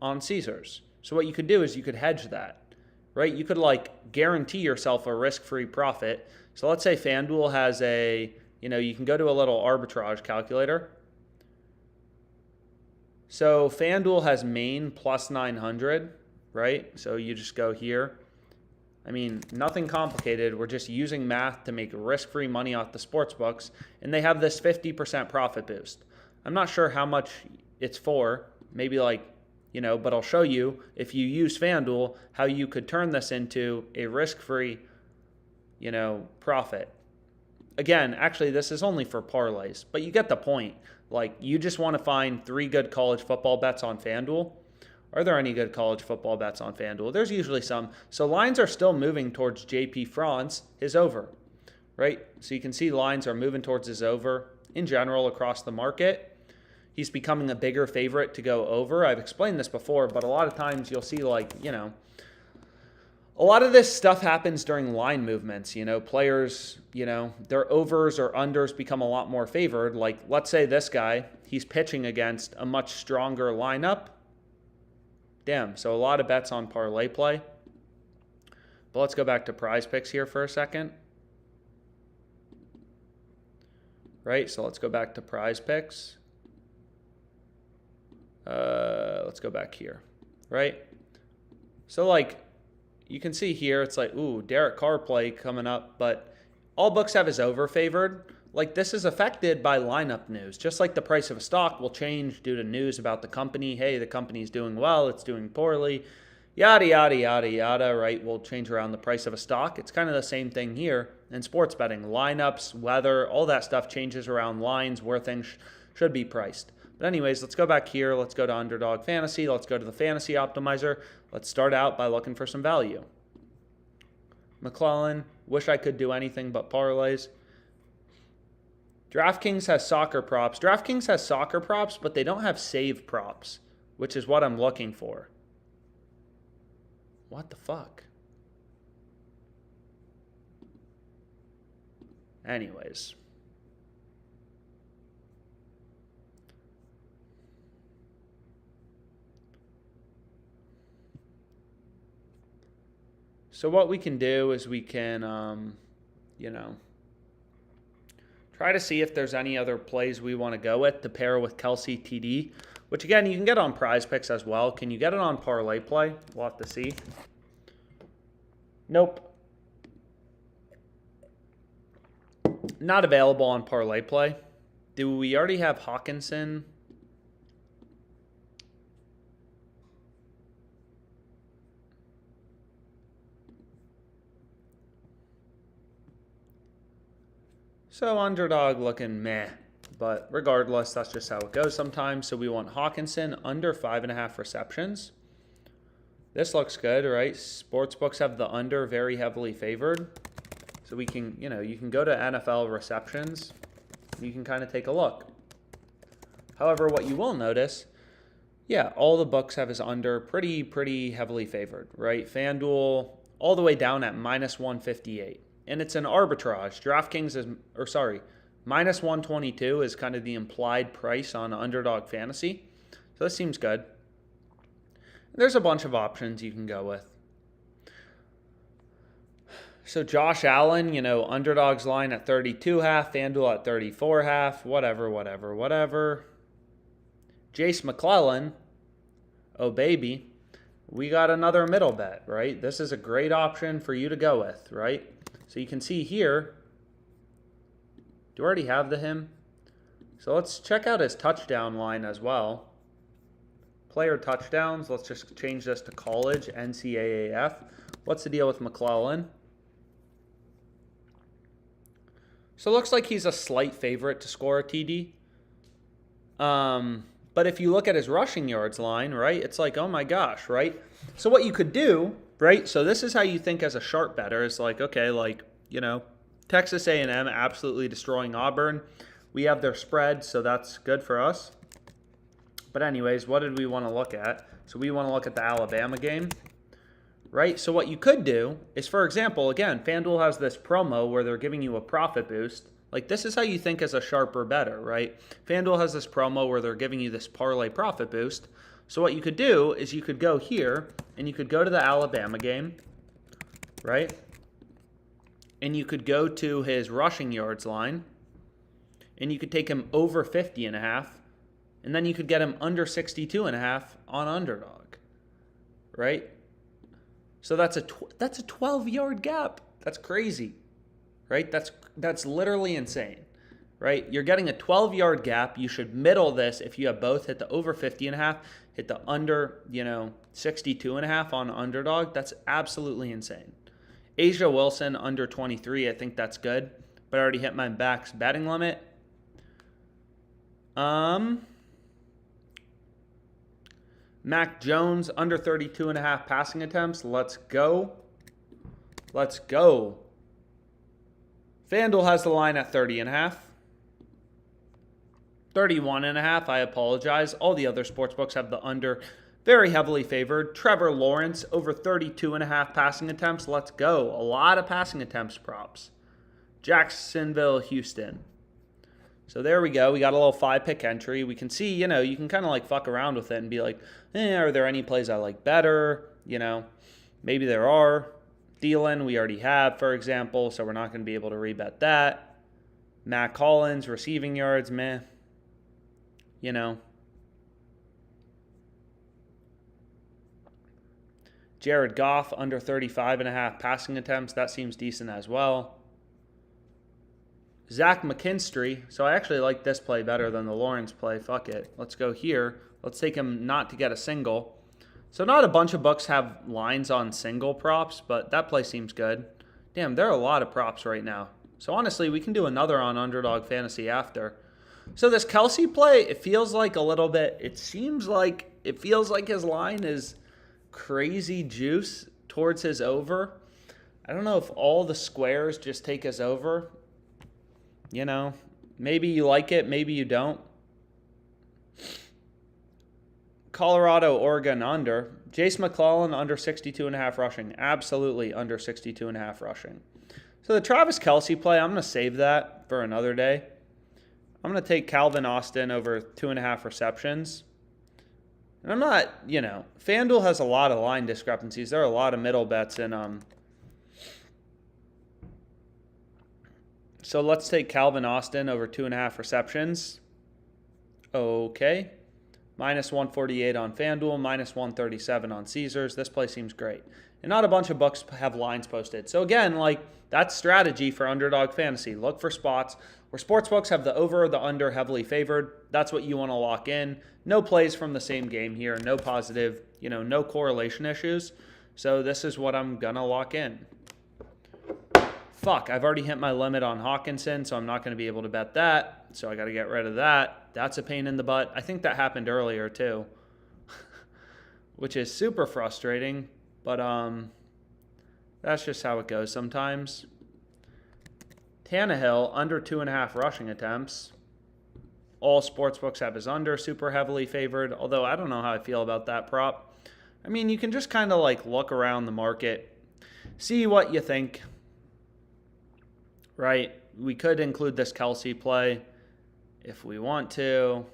on Caesars. So what you could do is you could hedge that, right? You could guarantee yourself a risk-free profit. So let's say FanDuel has you can go to a little arbitrage calculator. So FanDuel has Maine plus 900, right? So you just go here. I mean, nothing complicated. We're just using math to make risk-free money off the sports books. And they have this 50% profit boost. I'm not sure how much it's for. Maybe but I'll show you if you use FanDuel how you could turn this into a risk-free, profit. Again, actually, this is only for parlays, but you get the point. You just want to find 3 good college football bets on FanDuel. Are there any good college football bets on FanDuel? There's usually some. So lines are still moving towards JP France, his over, right? So you can see lines are moving towards his over in general across the market. He's becoming a bigger favorite to go over. I've explained this before, but a lot of times you'll see a lot of this stuff happens during line movements. Players, their overs or unders become a lot more favored. Let's say this guy, he's pitching against a much stronger lineup. Damn, so a lot of bets on ParlayPlay. But let's go back to PrizePicks here for a second. Right, so let's go back to PrizePicks. Let's go back here, right? So you can see here, it's ooh, Derek Carr play coming up, but all books have his over favored. This is affected by lineup news. Just like the price of a stock will change due to news about the company. Hey, the company's doing well, it's doing poorly, yada, yada, yada, yada, right? Will change around the price of a stock. It's kind of the same thing here in sports betting. Lineups, weather, all that stuff changes around lines where things should be priced. But anyways, let's go back here. Let's go to Underdog Fantasy. Let's go to the Fantasy Optimizer. Let's start out by looking for some value. McClellan, wish I could do anything but parlays. DraftKings has soccer props. DraftKings has soccer props, but they don't have save props, which is what I'm looking for. What the fuck? Anyways. So what we can do is we can, try to see if there's any other plays we want to go with to pair with Kelsey TD, which again, you can get on PrizePicks as well. Can you get it on ParlayPlay? We'll have to see. Nope. Not available on ParlayPlay. Do we already have Hawkinson? So Underdog looking meh, but regardless, that's just how it goes sometimes. So we want Hawkinson under 5.5 receptions. This looks good, right? Sportsbooks have the under very heavily favored. So we can, you can go to NFL receptions. And you can kind of take a look. However, what you will notice, yeah, all the books have his under pretty heavily favored, right? FanDuel all the way down at minus 158. And it's an arbitrage. DraftKings is, minus 122 is kind of the implied price on Underdog Fantasy. So this seems good. There's a bunch of options you can go with. So Josh Allen, underdog's line at 32.5, FanDuel at 34.5, whatever. Jace McClellan, oh baby, we got another middle bet, right? This is a great option for you to go with, right? So you can see here, do you already have him? So let's check out his touchdown line as well. Player touchdowns, let's just change this to college, NCAAF. What's the deal with McClellan? So it looks like he's a slight favorite to score a TD. But if you look at his rushing yards line, right, it's like, oh my gosh, right? So what you could do, right, so this is how you think as a sharp bettor. It's like, okay, Texas A&M absolutely destroying Auburn. We have their spread, so that's good for us. But anyways, what did we want to look at? So we want to look at the Alabama game. Right? So what you could do is, for example, again, FanDuel has this promo where they're giving you a profit boost. Like, this is how you think as a sharper bettor, right? FanDuel has this promo where they're giving you this parlay profit boost. So what you could do is you could go here and you could go to the Alabama game, right? And you could go to his rushing yards line and you could take him over 50.5, and then you could get him under 62.5 on underdog, right? So that's a 12-yard gap. That's crazy, right? That's literally insane, right? You're getting a 12-yard gap. You should middle this if you have both. Hit the over 50.5, hit the under 62.5 on underdog. That's absolutely insane. Asia Wilson under 23. I think that's good, but I already hit my max betting limit. Mac Jones, under 32.5 passing attempts. Let's go. FanDuel has the line at 30.5. 31.5, I apologize. All the other sportsbooks have the under. Very heavily favored. Trevor Lawrence, over 32.5 passing attempts. Let's go. A lot of passing attempts props. Jacksonville, Houston. So there we go. We got a little 5-pick entry. We can see, you can kind of fuck around with it and be like, are there any plays I like better? Maybe there are. Thielen, we already have, for example, so we're not going to be able to rebet that. Matt Collins, receiving yards, meh. Jared Goff, under 35.5 passing attempts. That seems decent as well. Zach McKinstry. So I actually like this play better than the Lawrence play. Fuck it. Let's go here. Let's take him not to get a single. So not a bunch of books have lines on single props, but that play seems good. Damn, there are a lot of props right now. So honestly, we can do another on Underdog Fantasy after. So this Kelsey play, it feels like a little bit, it feels like his line is crazy juice towards his over. I don't know if all the squares just take his over. Maybe you like it, maybe you don't. Colorado, Oregon under. Jace McClellan under 62.5 rushing. Absolutely under 62.5 rushing. So the Travis Kelsey play, I'm going to save that for another day. I'm going to take Calvin Austin over 2.5 receptions. And I'm not, FanDuel has a lot of line discrepancies. There are a lot of middle bets in So let's take Calvin Austin over 2.5 receptions. Okay. Minus 148 on FanDuel, minus 137 on Caesars. This play seems great. And not a bunch of books have lines posted. So again, that's strategy for Underdog Fantasy. Look for spots where sportsbooks have the over or the under heavily favored. That's what you want to lock in. No plays from the same game here. No positive, no correlation issues. So this is what I'm going to lock in. Fuck, I've already hit my limit on Hawkinson, so I'm not going to be able to bet that. So I got to get rid of that. That's a pain in the butt. I think that happened earlier too, which is super frustrating. But that's just how it goes sometimes. Tannehill, under 2.5 rushing attempts. All sportsbooks have his under, super heavily favored. Although I don't know how I feel about that prop. I mean, you can just kind of look around the market, see what you think. Right? We could include this Kelsey play if we want to.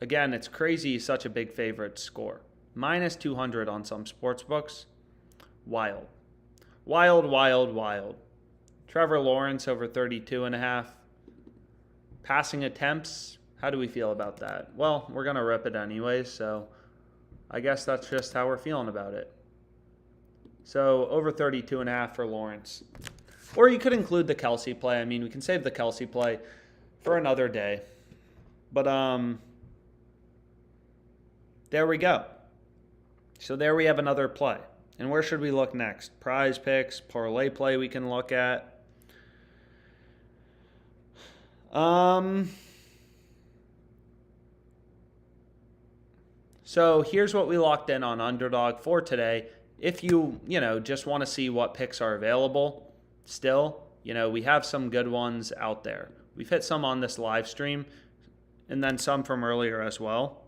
Again, it's crazy such a big favorite score. Minus 200 on some sports books. Wild. Wild, wild, wild. Trevor Lawrence over 32.5. Passing attempts, how do we feel about that? Well, we're going to rip it anyways, so I guess that's just how we're feeling about it. So over 32.5 for Lawrence. Or you could include the Kelsey play. I mean, we can save the Kelsey play for another day. But there we go. So there we have another play. And where should we look next? PrizePicks, ParlayPlay we can look at. So here's what we locked in on Underdog for today. If you just want to see what picks are available still, we have some good ones out there. We've hit some on this live stream and then some from earlier as well.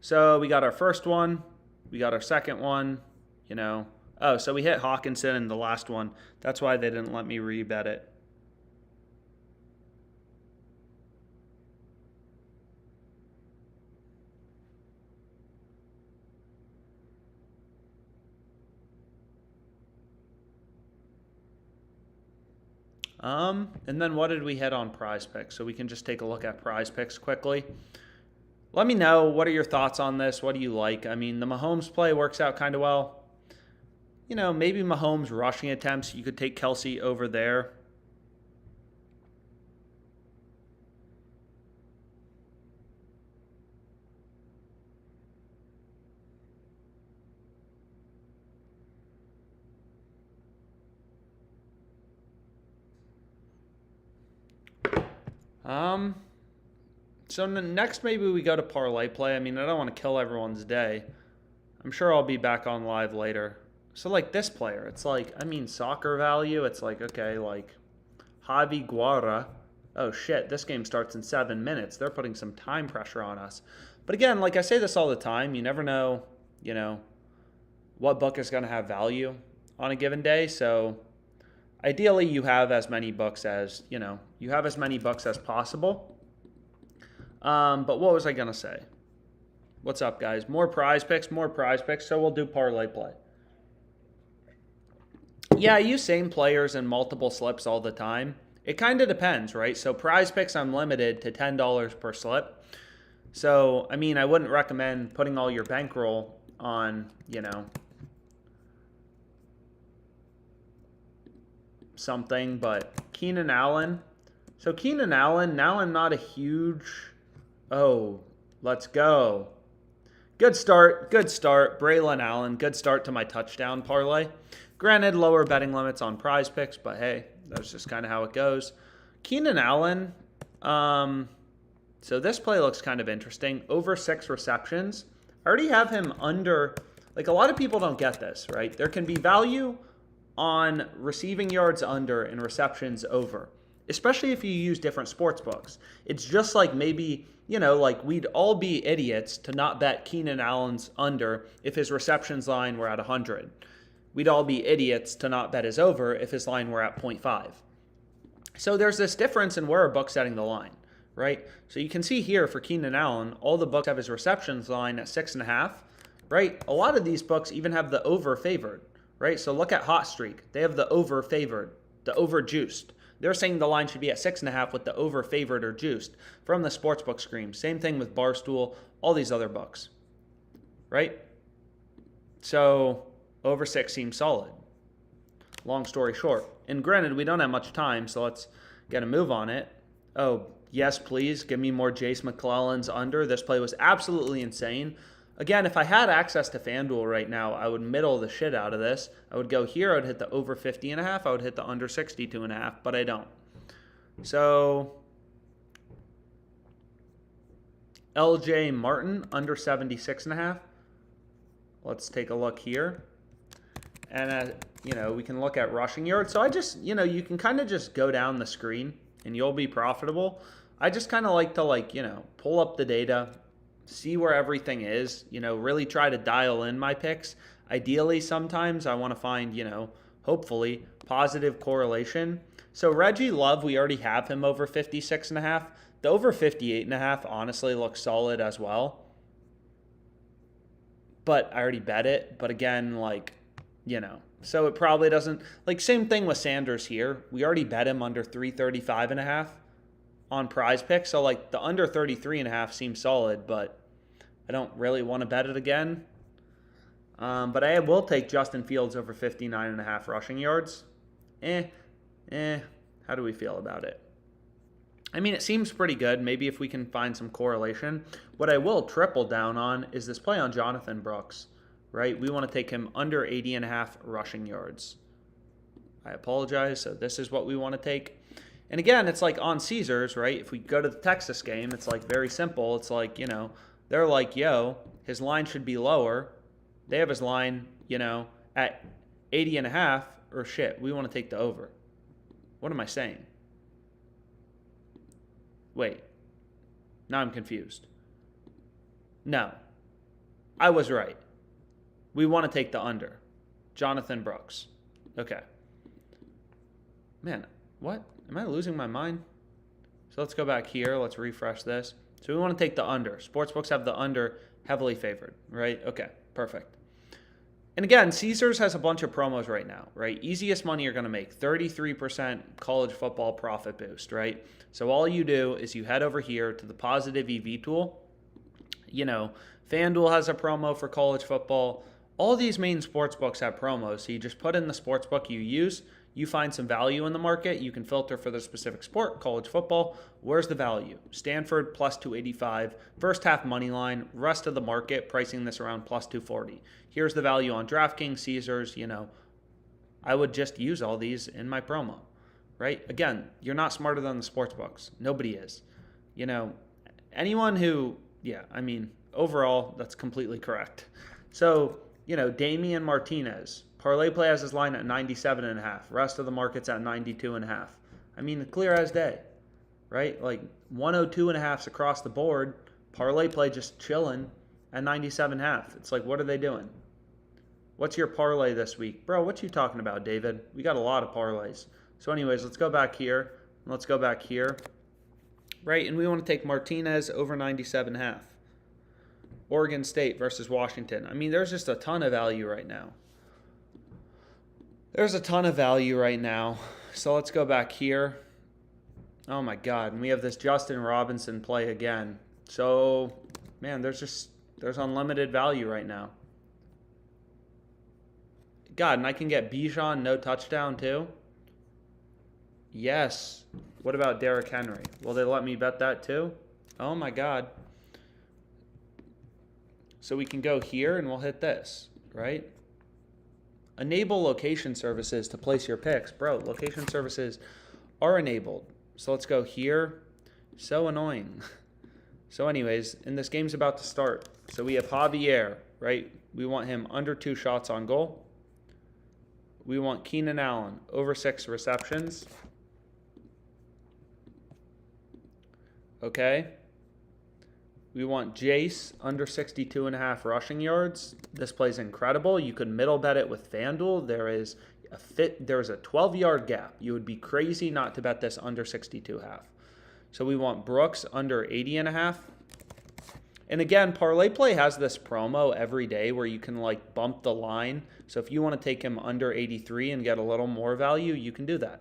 So we got our first one, we got our second one, Oh, so we hit Hawkinson in the last one. That's why they didn't let me rebet it. And then what did we hit on PrizePicks? So we can just take a look at PrizePicks quickly. Let me know, what are your thoughts on this? What do you like? I mean, the Mahomes play works out kind of well. Maybe Mahomes rushing attempts. You could take Kelsey over there. So next maybe we go to ParlayPlay. I mean, I don't want to kill everyone's day. I'm sure I'll be back on live later. So like this player, it's like, soccer value, it's like, okay, like Javi Guerra. Oh shit, this game starts in 7 minutes. They're putting some time pressure on us. But again, like I say this all the time, you never know, what book is going to have value on a given day. So ideally you have as many books as, possible. But what was I going to say? What's up, guys? More PrizePicks. So we'll do ParlayPlay. Yeah, I use same players in multiple slips all the time. It kind of depends, right? So PrizePicks, I'm limited to $10 per slip. So, I wouldn't recommend putting all your bankroll on, something, but Keenan Allen. So Keenan Allen, now I'm not a huge... Oh, let's go. Good start. Braylon Allen, good start to my touchdown parlay. Granted, lower betting limits on PrizePicks, but hey, that's just kind of how it goes. Keenan Allen, so this play looks kind of interesting. Over 6 receptions. I already have him under, like a lot of people don't get this, right? There can be value on receiving yards under and receptions over, especially if you use different sports books. It's just like maybe, like we'd all be idiots to not bet Keenan Allen's under if his receptions line were at 100. We'd all be idiots to not bet his over if his line were at 0.5. So there's this difference in where a book's setting the line, right? So you can see here for Keenan Allen, all the books have his receptions line at 6.5, right? A lot of these books even have the over favored, right? So look at Hot Streak. They have the over favored, the over juiced. They're saying the line should be at 6.5 with the over favored or juiced from the sportsbook screen. Same thing with Barstool, all these other books, right? So over 6 seems solid. Long story short. And granted, we don't have much time, so let's get a move on it. Oh, yes, please. Give me more Jace McClellan's under. This play was absolutely insane. Again, if I had access to FanDuel right now, I would middle the shit out of this. I would go here, I would hit the over 50.5, I would hit the under 62.5, but I don't. So, LJ Martin, under 76.5. Let's take a look here. And, we can look at rushing yards. So I just, you can kind of just go down the screen and you'll be profitable. I just kind of like to, pull up the data, see where everything is, really try to dial in my picks. Ideally, sometimes I want to find, hopefully, positive correlation. So Reggie Love, we already have him over 56.5. The over 58.5 honestly looks solid as well. But I already bet it. But again, like, so it probably doesn't, like, same thing with Sanders here. We already bet him under 335.5 on PrizePicks. So like the under 33.5 seems solid, but I don't really want to bet it again. But I will take Justin Fields over 59.5 rushing yards. How do we feel about it? I mean, it seems pretty good. Maybe if we can find some correlation. What I will triple down on is this play on Jonathan Brooks, right? We want to take him under 80.5 rushing yards. I apologize. So this is what we want to take. And again, it's like on Caesars, right? If we go to the Texas game, it's like very simple. It's like, they're like, his line should be lower. They have his line, at 80.5, or shit, we want to take the over. What am I saying? Wait. Now I'm confused. No. I was right. We want to take the under. Jonathan Brooks. Okay. Man, what? Am I losing my mind? So let's go back here. Let's refresh this. So we want to take the under. Sportsbooks have the under heavily favored, right? Okay, perfect. And again, Caesars has a bunch of promos right now, right? Easiest money you're going to make, 33% college football profit boost, right? So all you do is you head over here to the positive EV tool. FanDuel has a promo for college football. All these main sports books have promos. So you just put in the sports book you use. You find some value in the market. You can filter for the specific sport, college football. Where's the value? Stanford plus 285. First half money line. Rest of the market pricing this around plus 240. Here's the value on DraftKings, Caesars. I would just use all these in my promo, right? Again, you're not smarter than the sports books. Nobody is. Anyone who, overall, that's completely correct. So, Damian Martinez. ParlayPlay has his line at 97.5. Rest of the market's at 92.5. I mean, clear as day, right? Like 102.5s across the board. ParlayPlay just chilling at 97.5. It's like, what are they doing? What's your parlay this week? Bro, what you talking about, David? We got a lot of parlays. So anyways, let's go back here. Let's go back here. Right, and we want to take Martinez over 97.5. Oregon State versus Washington. I mean, there's just a ton of value right now. There's a ton of value right now. So let's go back here. Oh my God. And we have this Justin Robinson play again. So, man, there's unlimited value right now. God, and I can get Bijan no touchdown too? Yes. What about Derrick Henry? Will they let me bet that too? Oh my God. So we can go here and we'll hit this, right? Enable location services to place your picks. Bro, location services are enabled. So let's go here. So annoying. So anyways, and this game's about to start. So we have Javier, right? We want him under 2 shots on goal. We want Keenan Allen over 6 receptions. Okay. We want Jace under 62.5 rushing yards. This play's incredible. You could middle bet it with FanDuel. There is a 12-yard gap. You would be crazy not to bet this under 62.5. So we want Brooks under 80.5. And again, ParlayPlay has this promo every day where you can like bump the line. So if you want to take him under 83 and get a little more value, you can do that.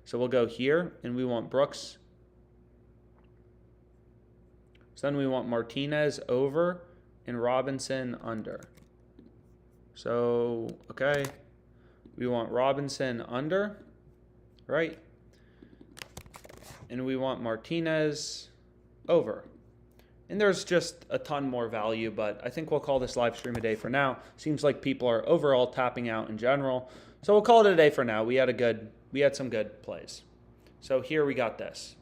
So we'll go here and we want Brooks. So then we want Martinez over and Robinson under. So, okay. We want Robinson under, right? And we want Martinez over. And there's just a ton more value, but I think we'll call this live stream a day for now. Seems like people are overall tapping out in general. So we'll call it a day for now. We had some good plays. So here we got this.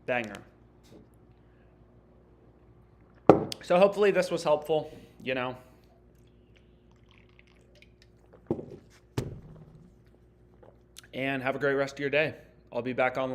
Banger. So hopefully this was helpful, And have a great rest of your day. I'll be back online.